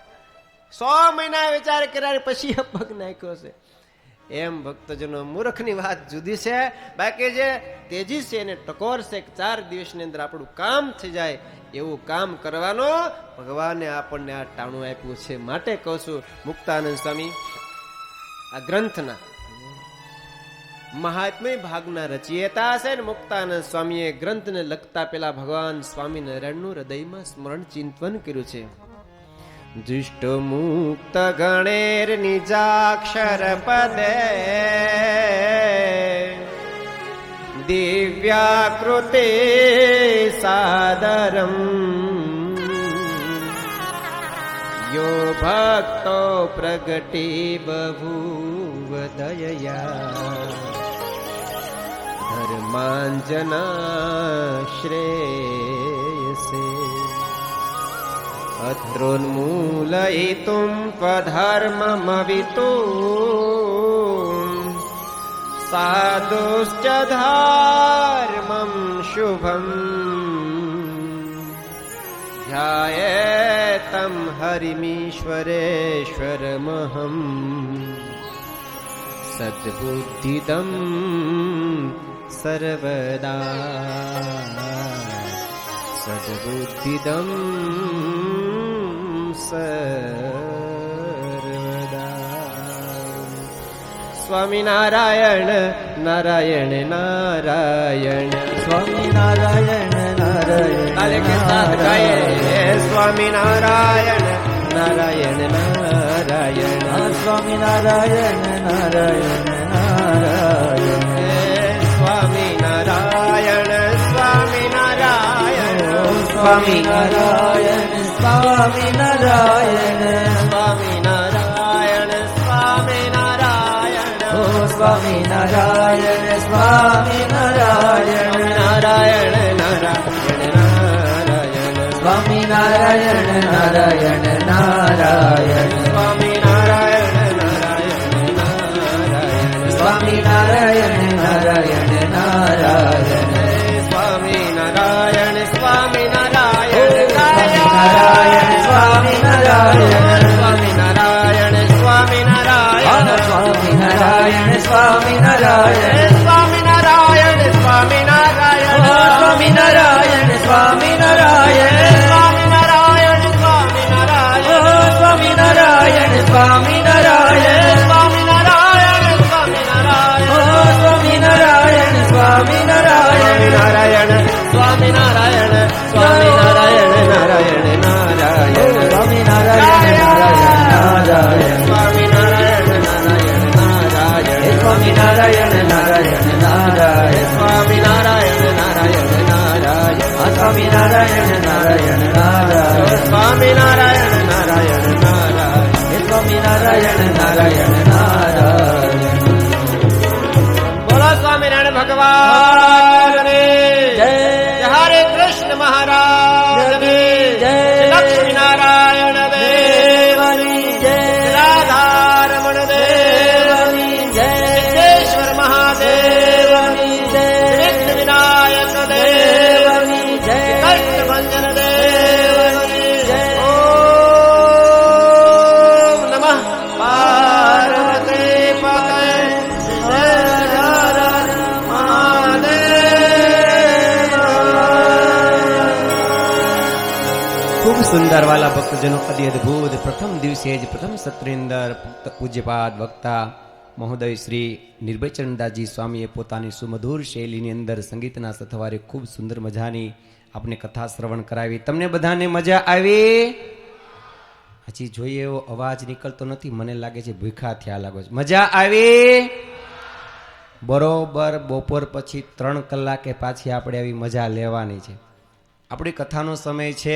100 મહિના વિચાર કર્યા પછી પગ નાખ્યો છે. એમ ભક્તજનો, મૂર્ખની વાત જુદી છે. બાકી જે તેજી છે એને ટકોર છે. 4 દિવસની અંદર આપણું કામ થઈ જાય એવું કામ કરવાનો ભગવાને આપણને આ ટાણું આપ્યું છે. માટે કહું છું, મુક્તાનંદ સ્વામી આ ગ્રંથના મહાત્મ્ય ભાગના રચયિતા છે ને. મુક્તાનંદ સ્વામીએ ગ્રંથને લખતા પેલા ભગવાન સ્વામિનારાયણનું હૃદયમાં સ્મરણ ચિંતન કર્યું છે. દુષ્ટ મુક્ત ગણેર નિજાક્ષર પદે દિવ્યાકૃતે સાદરમ યો ભક્તો પ્રગટી બભૂવ દયયા ધર્માંજના શ્રેયસે અધ્રોન્મૂલયિતું ત્વધર્મમવિતું સાધુશ્ચ ધર્મં શુભં ધ્યાયેતં હરિમીશ્વરેશ્વરમહં સદ્બુદ્ધિદં સર્વદા સદ્બુદ્ધિદં સર્વદા. સ્વામિનારાયણ નારાયણ નારાયણ, સ્વામિનારાયણ નારાયણ કાલે કે સાથ ગાયે સ્વામિનારાયણ નારાયણ નારાયણ, સ્વામિનારાયણ નારાયણ નારાયણ, સ્વામિનારાયણ સ્વામિનારાયણ સ્વામિનારાયણ સ્વામિનારાયણ, સ્વામિનારાયણ સ્વામિનારાયણ, સ્વામિનારાયણ સ્વામિનારાયણ, નારાયણ નારાયણ નારાયણ, સ્વામિનારાયણ નારાયણ નારાયણ, સ્વામિનારાયણ નારાયણ નારાયણ, સ્વામિનારાયણ નારાયણ નારાયણ, સ્વામિનારાયણ સ્વામિનારાયણ, સ્વામિનારાયણ સ્વામિનારાયણ, સ્વામિનારાયણ સ્વામિનારાયણ, સ્વામિનારાયણ સ્વામિનારાયણ, સ્વામિનારાયણ સ્વામિનારાયણ, સ્વામિનારાયણ સ્વામિનારાયણ, સ્વામિનારાયણ સ્વામિનારાયણ, સ્વામિનારાયણ સ્વામિનારાયણ, સ્વામિનારાયણ સ્વામિનારાયણ, સ્વામિનારાયણ સ્વામિનારાયણ, નારાયણ સ્વામિનારાયણ સ્વામિનારાયણ નારાયણ નારાયણ, સ્વામિનારાયણ નારાયણ નારાયણ, સ્વામિનારાયણ નારાયણ નારાયણ, સ્વામિનારાયણ નારાયણ નારાયણ, સ્વામિનારાયણ નારાયણ નારાયણ, સ્વામિનારાયણ નારાયણ નારાયણ, સ્વામિનારાયણ નારાયણ નારાયણ, સ્વામિનારાયણ નારાયણ નારાયણ નારાયણ. બોલો સ્વામિનારાયણ ભગવાન જય. હરે કૃષ્ણ મહારાજ જય. લક્ષ્મીનારાયણ દેવની જય. રાધારમણ દેવની જય. સિદ્ધેશ્વર મહાદેવ દેવની જય. વિઘ્ન વિનાયક દેવની જય. કષ્ટભંજન દેવની જય. ઓમ નમઃ પાર્વતી પતય હર હર મહાદેવ. ખૂબ સુંદર વાલા ભક્તજનો, અતિ અદભુત પ્રથમ દિવસે જ પ્રથમ સત્રની અંદર પૂજ્યપાદ વક્તા મહોદય શ્રી નિર્ભયચરણદાસજી સ્વામીએ પોતાની સુમધુર શૈલીની અંદર સંગીતના સથવારે ખૂબ સુંદર મજાની આપને કથા શ્રવણ કરાવી. તમને બધાને મજા આવી? હજી જોઈએ એવો અવાજ નીકળતો નથી, મને લાગે છે ભૂખા થયા લાગો છે. મજા આવી? બરોબર બપોર પછી 3 કલાકે પાછી આપણે આવી મજા લેવાની છે. આપણી કથાનો સમય છે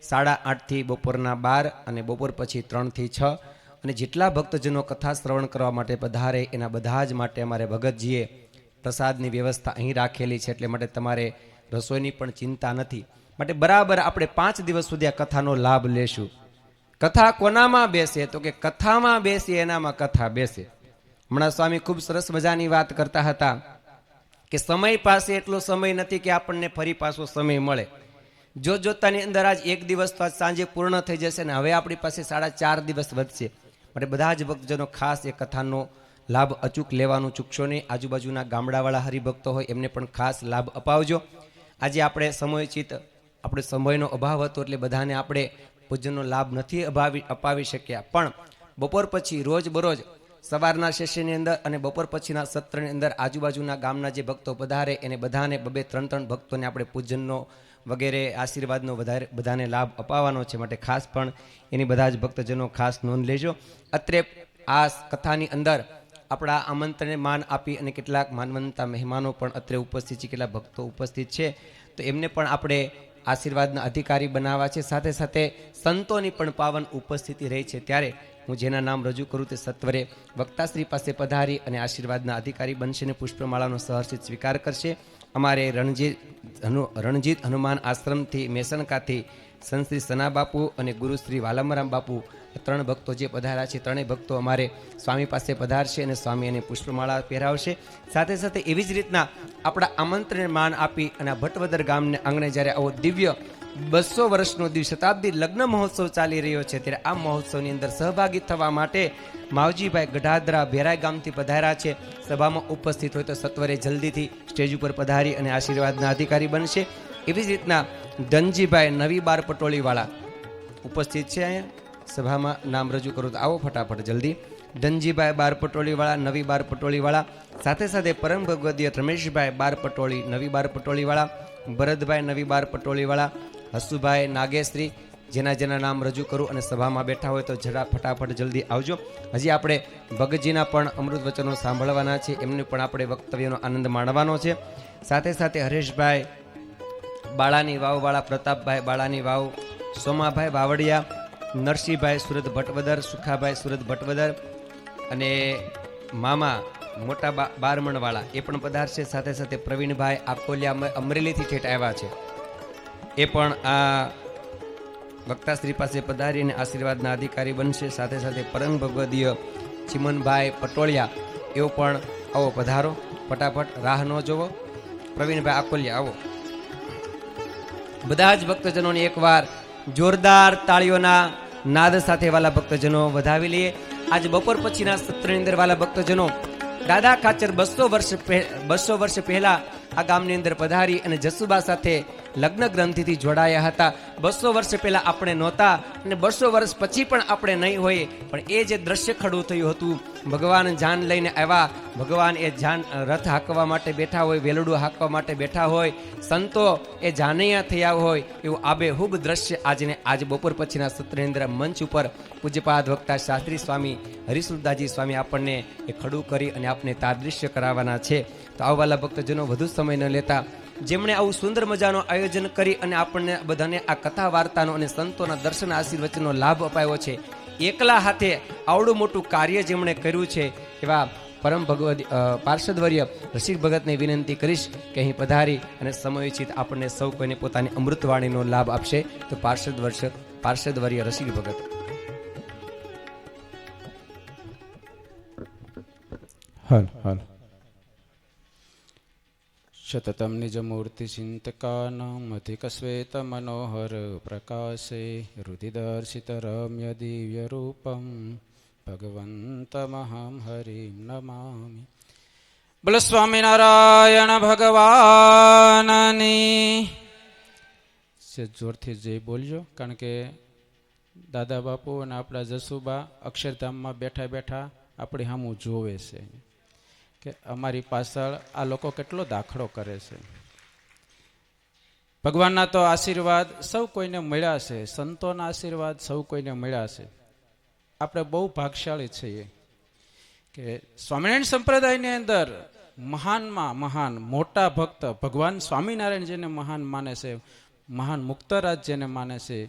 8:30 થી બપોરના 12 અને બપોર પછી 3 થી 6. અને જેટલા ભક્તજનો કથા શ્રવણ કરવા માટે પધારે એના બધા જ માટે અમારે ભગતજીએ પ્રસાદની વ્યવસ્થા અહીં રાખેલી છે, એટલે માટે તમારે રસોઈની પણ ચિંતા નથી. માટે બરાબર આપણે 5 દિવસ સુધી આ કથાનો લાભ લેશું. કથા કોનામાં બેસે? તો કે કથામાં બેસી એનામાં કથા બેસે. હમણાં સ્વામી ખૂબ સરસ મજાની વાત કરતા હતા કે સમય પાસે એટલો સમય નથી કે આપણને ફરી પાછો સમય મળે. જોતાની અંદર આજ 1 દિવસ તો આજ સાંજે પૂર્ણ થઈ જશે ને હવે આપણી પાસે 4.5 દિવસ વધશે. માટે બધા જ ભક્તજનો ખાસ એ કથાનો લાભ અચૂક લેવાનું ચૂકશો નહીં. આજુબાજુના ગામડાવાળા હરિભક્તો હોય એમને પણ ખાસ લાભ અપાવજો. આજે આપણે સમયોચિત આપણે સમયનો અભાવ હતો એટલે બધાને આપણે પૂજનનો લાભ નથી અપાવી શક્યા. પણ બપોર પછી રોજ બરોજ સવારના સેશનની અંદર અને બપોર પછીના સત્રની અંદર આજુબાજુના ગામના જે ભક્તો પધારે એને બધાને 2-3 ભક્તોને આપણે પૂજનનો વગેરે આશીર્વાદનો બધાને લાભ અપાવવાનો છે. માટે ખાસ પણ એની બધા જ ભક્તજનો ખાસ નોંધ લેજો. અત્રે આ કથાની અંદર આપણા આમંત્રણને માન આપી અને કેટલાક માનવંતા મહેમાનો પણ અત્રે ઉપસ્થિત છે, કેટલાક ભક્તો ઉપસ્થિત છે, તો એમને પણ આપણે આશીર્વાદના અધિકારી બનાવવા છે. સાથે સાથે સંતોની પણ પાવન ઉપસ્થિતિ રહી છે. ત્યારે હું જેના નામ રજૂ કરું તે સત્વરે વક્તાશ્રી પાસે પધારી અને આશીર્વાદના અધિકારી બનશે અને પુષ્પમાળાનો સહર્ષિત સ્વીકાર કરશે. અમારે રણજીત હનુમાન આશ્રમથી મેસનકાથી સંત શ્રી સના બાપુ અને ગુરુ શ્રી વાલમરામ બાપુ 3 ભક્તો જે પધાર્યા છે, 3 ભક્તો અમારે સ્વામી પાસે પધારશે અને સ્વામી એને પુષ્પમાળા પહેરાવશે. સાથે સાથે એવી જ રીતના આપણા આમંત્રણને માન આપી અને આ ભટવદર ગામને આંગણે જ્યારે આવો દિવ્ય 200 વર્ષનો શતાબ્દી લગ્ન મહોત્સવ ચાલી રહ્યો છે, ત્યારે આ મહોત્સવની અંદર સહભાગી થવા માટે માવજીભાઈ ગઢાદરા ભેરાઈ ગામથી પધાર્યા છે. સભામાં ઉપસ્થિત હોય તો સત્વરે જલ્દીથી સ્ટેજ ઉપર પધારી અને આશીર્વાદના અધિકારી બનશે. એવી જ રીતના ધનજીભાઈ નવી બાર પટોળીવાળા ઉપસ્થિત છે. અહીંયા સભામાં નામ રજૂ કરું તો આવો ફટાફટ જલ્દી. ધનજીભાઈ બાર પટોળીવાળા, નવી બાર પટોળીવાળા, સાથે સાથે પરમ ભગવદીય રમેશભાઈ બાર પટોળી, નવી બાર પટોળીવાળા, ભરતભાઈ નવી બાર પટોળીવાળા, હસુભાઈ નાગેશ્રી, જેના નામ રજૂ કરું અને સભામાં બેઠા હોય તો જરા ફટાફટ જલ્દી આવજો. હજી આપણે ભગતજીના પણ અમૃત વચનો સાંભળવાના છે, એમને પણ આપણે વક્તવ્યનો આનંદ માણવાનો છે. સાથે સાથે હરેશભાઈ બાળાની વાવવાળા, પ્રતાપભાઈ બાળાની વાવ, સોમાભાઈ બાવળિયા, નરસિંહભાઈ સુરત ભટવદર, સુખાભાઈ સુરત ભટવદર અને મામા મોટા બારમણવાળા એ પણ પધારશે. સાથે સાથે પ્રવીણભાઈ આકોલિયા અમરેલીથી ઠેઠ આવ્યા છે, એ પણ આ વક્તાશ્રી પાસે પધારીને આશીર્વાદના અધિકારી બનશે. સાથે સાથે પરમ ભગવદીય ચિમનભાઈ પટોળિયા એવો પણ આવો પધારો, ફટાફટ રાહ ન જોવો. પ્રવીણભાઈ આકોલિયા આવો. બધા જ ભક્તજનોને એકવાર જોરદાર તાળીઓના નાદ સાથે વાલા ભક્તજનો વધાવી લઈએ. આજ બપોર પછીના સત્રની અંદર વાલા ભક્તજનો દાદા ખાચર 200 વર્ષ પહેલા આ ગામની અંદર પધારી અને જસુબા સાથે લગ્ન ગ્રંથિથી જોડાયા હતા. 200 વર્ષ પહેલા આપણે નહોતા અને 200 વર્ષ પછી પણ આપણે નહીં હોઈએ, પણ એ જે દ્રશ્ય ખડું થયું હતું, ભગવાન જાન લઈને આવ્યા, ભગવાન એ જાન રથ હાંકવા માટે બેઠા હોય, વેલડું હાંકવા માટે બેઠા હોય, સંતો એ જાનૈયા થયા હોય, એવું આબેહૂબ દ્રશ્ય આજ બપોર પછીના સત્રની અંદર મંચ ઉપર પૂજ્યપાદ વક્તા શાસ્ત્રી સ્વામી હરિસુરદાસજી સ્વામી આપણને એ ખડું કરી અને આપને તાદૃશ્ય કરાવવાના છે. તો આવવાલા ભક્તજનો વધુ સમય ન લેતા, જેમણે આવું સુંદર મજાનું આયોજન કરી અને આપણને બધાને આ કથા વાર્તાનો અને સંતોના દર્શન આશીર્વચનનો લાભ અપાયો છે, એકલા હાથે આવડું મોટું કાર્ય જેમણે કર્યું છે એવા પરમ ભગવદ પાર્ષદવર્ય રસિક ભગતને વિનંતી કરીશ કે અહીં પધારી અને સમયોચિત આપણને સૌ કોઈને પોતાની અમૃતવાણીનો લાભ આપશે. તો પાર્ષદવર્ય રસિક ભગત. હલ હલ સતતમ નિજમૂર્તિ ચિંતકાનામ અધિક શ્વેત મનોહર પ્રકાશે રુધિદર્શિત રમ્ય દિવ્ય રૂપમ ભગવંતમહં હરિમ નમામિ. બોલ સ્વામિનારાયણ ભગવાનની. જોરથી જય બોલજો, કારણ કે દાદા બાપુ અને આપણા જસુબા અક્ષરધામમાં બેઠા બેઠા આપણી સામું જોવે છે કે અમારી પાછળ આ લોકો કેટલો દાખલો કરે છે. ભગવાનના તો આશીર્વાદ સૌ કોઈને મળ્યા છે, સંતોના આશીર્વાદ સૌ કોઈને મળ્યા છે. આપણે બહુ ભાગશાળી છીએ કે સ્વામિનારાયણ સંપ્રદાયની અંદર મહાનમાં મહાન મોટા ભક્ત ભગવાન સ્વામિનારાયણ જેને મહાન માને છે, મહાન મુક્તરાજ જેને માને છે,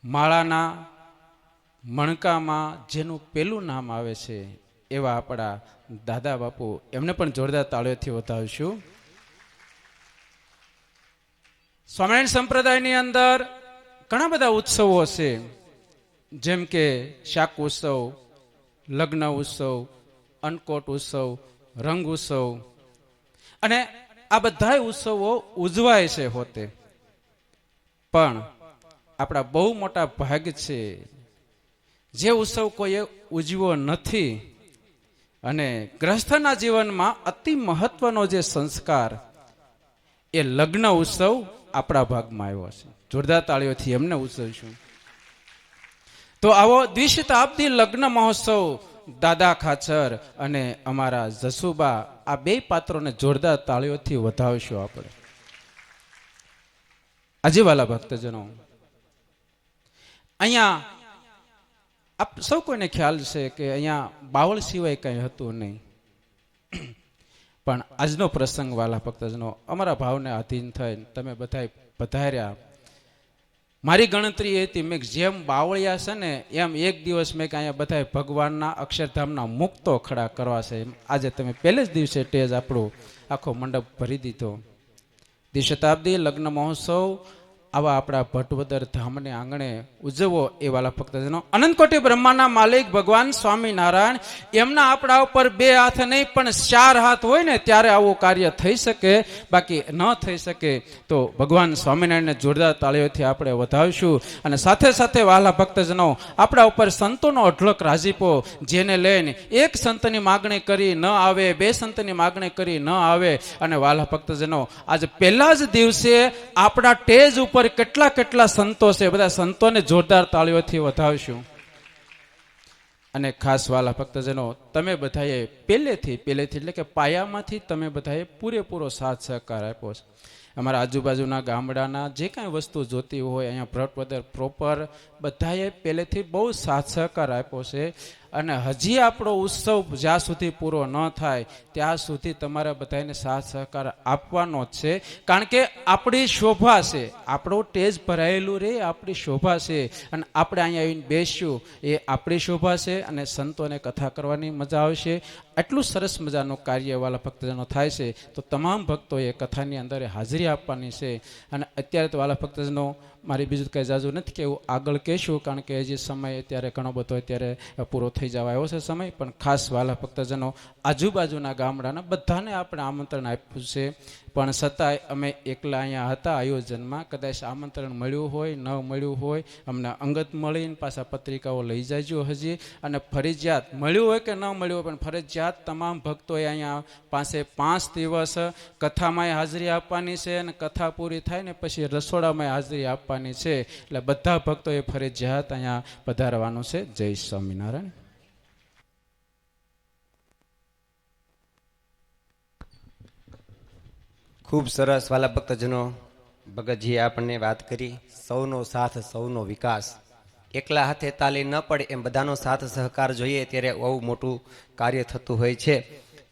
માળાના મણકામાં જેનું પેલું નામ આવે છે એવા આપણા દાદા બાપુ, એમને પણ જોરદાર તાળીઓથી વધાવીશું. સ્વામિનારાયણ સંપ્રદાયની અંદર ઘણા બધા ઉત્સવો છે, જેમ કે શાક ઉત્સવ, લગ્ન ઉત્સવ, અન્નકોટ ઉત્સવ, રંગ ઉત્સવ, અને આ બધા ઉત્સવો ઉજવાય છે હોતે. પણ આપણા બહુ મોટા ભાગ છે જે ઉત્સવ કોઈએ ઉજવ્યો નથી, અને ગ્રહસ્થના જીવનમાં અતિ મહત્વનો જે સંસ્કાર એ લગ્ન ઉત્સવ આપણા ભાગમાં આવ્યો છે. જોરદાર તાળીઓથી એમને ઉજવશું. તો આવો દ્વિશતાબ્દી લગ્ન મહોત્સવ દાદા ખાચર અને અમારા જસુબા, આ બે પાત્રોને જોરદાર તાળીઓથી વધાવશું આપણે. આજે વાલા ભક્તજનો, અહીંયા આપ સૌ કોઈને ખ્યાલ છે કે અહીંયા બાવળ સિવાય કંઈ હતું નહીં. પણ આજનો પ્રસંગ વાલા ભક્તજનો અમારા ભાવને આધીન થઈને તમે બધા પધાર્યા. મારી ગણતરી એ હતી, મેં જેમ બાવળિયા છે ને એમ એક દિવસ મેં અહીંયા બધા ભગવાનના અક્ષરધામના મુક્તો ખડા કરવા છે. આજે તમે પહેલે જ દિવસે ટેજ આપણો આખો મંડપ ભરી દીધો. દ્વિશતાબ્દી લગ્ન મહોત્સવ આવા આપણા ભટવદર ધામને આંગણે ઉજવો એ વાલા ભક્તજનો. અનંતકોટી બ્રહ્માના માલિક ભગવાન સ્વામિનારાયણ, એમના આપણા ઉપર બે હાથ નહીં પણ 4 હાથ હોય ને ત્યારે આવું કાર્ય થઈ શકે, બાકી ન થઈ શકે. તો ભગવાન સ્વામિનારાયણને જોરદાર તાળીઓથી આપણે વધાવીશું. અને સાથે સાથે વાલા ભક્તજનો, આપણા ઉપર સંતોનો અઢળક રાજીપો, જેને લઈને એક સંતની માગણી કરી ન આવે, 2 સંતની માગણી કરી ન આવે. અને વાલા ભક્તજનો, આજે પહેલા જ દિવસે આપણા ટેજ ઉપર કેટલા કેટલા સંતો છે, બધા સંતોને જોરદાર તાળીઓથી વધાવીશું. અને ખાસ વાલા ભક્તજનો, તમે બધાએ પહેલેથી એટલે કે પાયામાંથી તમે બધાએ પૂરેપૂરો સાથ સહકાર આપ્યો છે. અમારા આજુબાજુના ગામડાના જે કાંઈ વસ્તુ જોતી હોય, અહીંયા ભટવદર પ્રોપર બધાએ પહેલેથી બહુ સાથ સહકાર આપ્યો છે. અને હજી આપણો ઉત્સવ જ્યાં સુધી પૂરો ન થાય ત્યાં સુધી તમારા બધાને સાથ સહકાર આપવાનો જ છે. કારણ કે આપણી શોભા છે, આપણું ટેજ ભરાયેલું રહે આપણી શોભા છે. અને આપણે અહીંયા આવીને બેસ્યું એ આપણી શોભા છે. અને સંતોને કથા કરવાની મજા આવશે. એટલું સરસ મજાનું કાર્ય વાલા ભક્તજનો થાય છે. તો તમામ ભક્તોએ કથાની અંદર હાજરી આપવાની છે. અને અત્યારે તો વાલા ભક્તજનો મારી બીજું કંઈ જાજુ નથી કહેવું, આગળ કહેશું, કારણ કે હજી સમય અત્યારે ઘણો બધો અત્યારે પૂરો થઈ જવા આવ્યો છે સમય. પણ ખાસ વાલા ભક્તજનો, આજુબાજુના ગામડાના બધાને આપણે આમંત્રણ આપ્યું છે. પણ છતાંય અમે એકલા અહીંયા હતા આયોજનમાં. કદાચ આમંત્રણ મળ્યું હોય ન મળ્યું હોય, અમને અંગત મળીને પાછા પત્રિકાઓ લઈ જાજો હજી. અને ફરજિયાત મળ્યું હોય કે ન મળ્યું હોય, પણ ફરજિયાત તમામ ભક્તોએ અહીંયા પાસે 5 દિવસ કથામાં હાજરી આપવાની છે. અને કથા પૂરી થાય ને પછી રસોડામાં હાજરી આપવાની છે. એટલે બધા ભક્તોએ ફરજિયાત અહીંયા પધારવાનું છે. જય સ્વામિનારાયણ. ખૂબ સરસ વાલા ભક્તજનો, ભગતજીએ આપણને વાત કરી, સૌનો સાથ સૌનો વિકાસ. એકલા હાથે તાલી ન પડે એમ બધાનો સાથ સહકાર જોઈએ ત્યારે બહુ મોટું કાર્ય થતું હોય છે.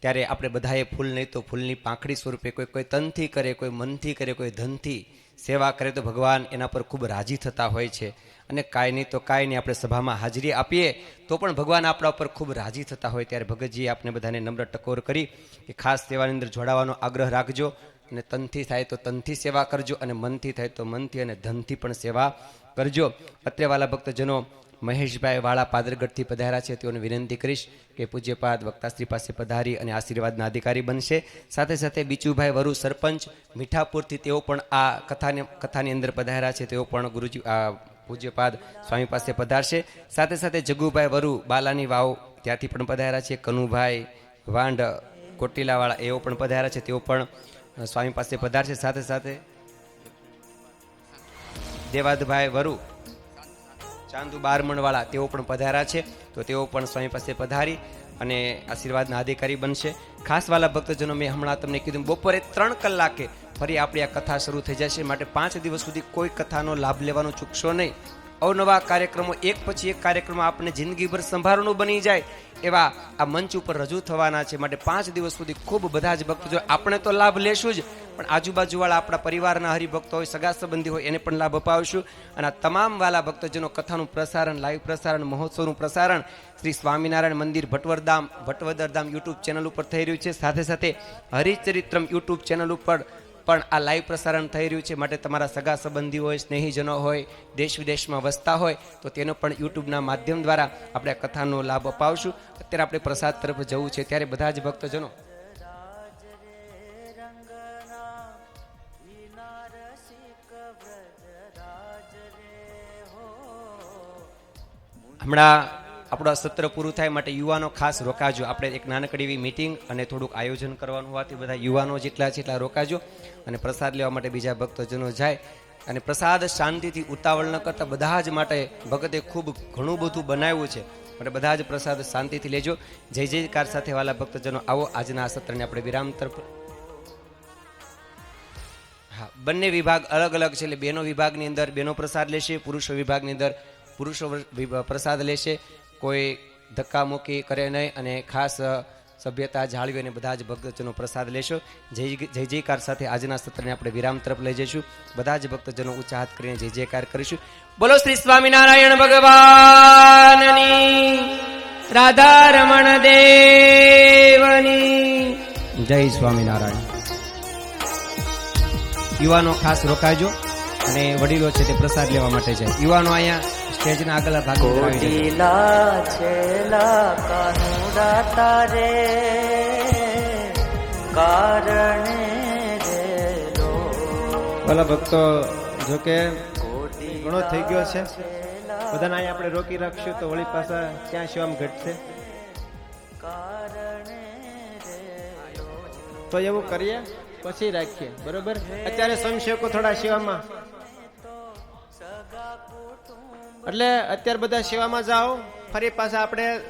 ત્યારે આપણે બધાએ ફૂલ નહીં તો ફૂલની પાંખડી સ્વરૂપે કોઈ તનથી કરે, કોઈ મનથી કરે, કોઈ ધનથી સેવા કરે તો ભગવાન એના પર ખૂબ રાજી થતા હોય છે. અને કાંઈ નહીં તો કાંઈ નહીં, આપણે સભામાં હાજરી આપીએ તો પણ ભગવાન આપણા ઉપર ખૂબ રાજી થતા હોય. ત્યારે ભગતજીએ આપણે બધાને નમ્ર ટકોર કરી કે ખાસ સેવાની અંદર જોડાવાનો આગ્રહ રાખજો. અને તનથી થાય તો તનથી સેવા કરજો, અને મનથી થાય તો મનથી અને ધનથી પણ સેવા કરજો. અત્રેવાલા ભક્તજનો મહેશભાઈ વાળા પાદરગઢથી પધાર્યા છે, તેઓને વિનંતી કરીશ કે પૂજ્યપાદ વક્તાશ્રી પાસે પધારી અને આશીર્વાદના અધિકારી બનશે. સાથે સાથે બીચુભાઈ વરુ સરપંચ મીઠાપુરથી તેઓ પણ આ કથાની અંદર પધાર્યા છે, તેઓ પણ ગુરુજી પૂજ્યપાદ સ્વામી પાસે પધારશે. સાથે સાથે જગુભાઈ વરુ બાલાની વાવ ત્યાંથી પણ પધાર્યા છે. કનુભાઈ વાંડ કોટીલાવાળા એઓ પણ પધાર્યા છે, તેઓ પણ સ્વામી પાસે પધારશે. સાથે સાથે દેવાદભાઈ વરુ ચાંદુ બારમણવાળા તેઓ પણ પધાર્યા છે, તો તેઓ પણ સ્વામી પાસે પધારી અને આશીર્વાદના અધિકારી બનશે. ખાસ વાલા ભક્તજનો, મેં હમણાં તમને કીધું બપોરે 3 કલાકે ફરી આપણી આ કથા શરૂ થઈ જશે. માટે 5 દિવસ સુધી કોઈ કથાનો લાભ લેવાનો ચૂકશો નહીં. અવનવા કાર્યક્રમો એક પછી એક કાર્યક્રમો આપણને જિંદગીભર સંભાળવાનું બની જાય એવા આ મંચ ઉપર રજૂ થવાના છે. માટે 5 દિવસ સુધી ખૂબ બધા જ ભક્તો, આપણે તો લાભ લેશું જ, પણ આજુબાજુવાળા આપણા પરિવારના હરિભક્તો હોય, સગા સંબંધી હોય, એને પણ લાભ અપાવશું. અને આ તમામ વાલા ભક્તજનો કથાનું પ્રસારણ, લાઈવ પ્રસારણ, મહોત્સવનું પ્રસારણ શ્રી સ્વામિનારાયણ મંદિર ભટવદરધામ યુટ્યુબ ચેનલ ઉપર થઈ રહ્યું છે. સાથે સાથે હરિચરિત્રમ યુટ્યુબ ચેનલ ઉપર પણ આ લાઈવ પ્રસારણ થઈ રહ્યું છે. માટે તમારા સગા સંબંધી હોય, સ્નેહીજનો હોય, દેશ વિદેશમાં વસતા હોય તો તેનો પણ યુટ્યુબના માધ્યમ દ્વારા આપણે આ કથાનો લાભ અપાવશું. અત્યારે આપણે પ્રસાદ તરફ જવું છે, ત્યારે બધા જ ભક્તજનો હમણાં આપણું આ સત્ર પૂરું થાય માટે યુવાનો ખાસ રોકાજો. આપણે એક નાનકડી એવી મીટિંગ અને થોડુંક આયોજન કરવાનું હોવાથી બધા યુવાનો જેટલા છે એટલા રોકાજો. અને પ્રસાદ લેવા માટે બીજા ભક્તજનો જાય. અને પ્રસાદ શાંતિથી ઉતાવળ ન કરતા બધા જ માટે ભગતે ખૂબ ઘણું બધું બનાવ્યું છે, માટે બધા જ પ્રસાદ શાંતિથી લેજો. જય જયકાર સાથે વાલા ભક્તજનો, આવો આજના આ સત્રને આપણે વિરામ તરફ. હા, બંને વિભાગ અલગ અલગ છે, એટલે બેનો વિભાગની અંદર બેનો પ્રસાદ લેશે, પુરુષો વિભાગની અંદર પુરુષો પ્રસાદ લેશે. કોઈ ધક્કા મૂકી કરે નહીં અને ખાસ સભ્યતા જાળવી અને બધા જ ભક્તજનો પ્રસાદ લેશો. જય જયકાર સાથે આજના સત્રને આપણે વિરામ તરફ લઈ જઈશું. બધા જ ભક્તજનો ઊંચા હાથ કરીને જય જયકાર કરીશું. બોલો શ્રી સ્વામિનારાયણ ભગવાનની, રાધા રમણ દેવની જય. સ્વામિનારાયણ. યુવાનો ખાસ રોકાજો અને વડીલો છે તે પ્રસાદ લેવા માટે છે. યુવાનો અહીંયા સ્ટેજના આગળ ભાગે છેલા કાનુડા તારે કારણે ભલા ભક્તો, જો કે ઘણો થઈ ગયો છે, બધાને અહીંયા આપણે રોકી રાખશું તો વળી પાછા ક્યાં શિવામ ઘટશે. તો એવું કરીએ પછી રાખીએ, બરોબર? અત્યારે સ્વયંસેવકો થોડા સેવામાં, એટલે અત્યારે બધા સેવામાં જાઓ, ફરી પાછા આપણે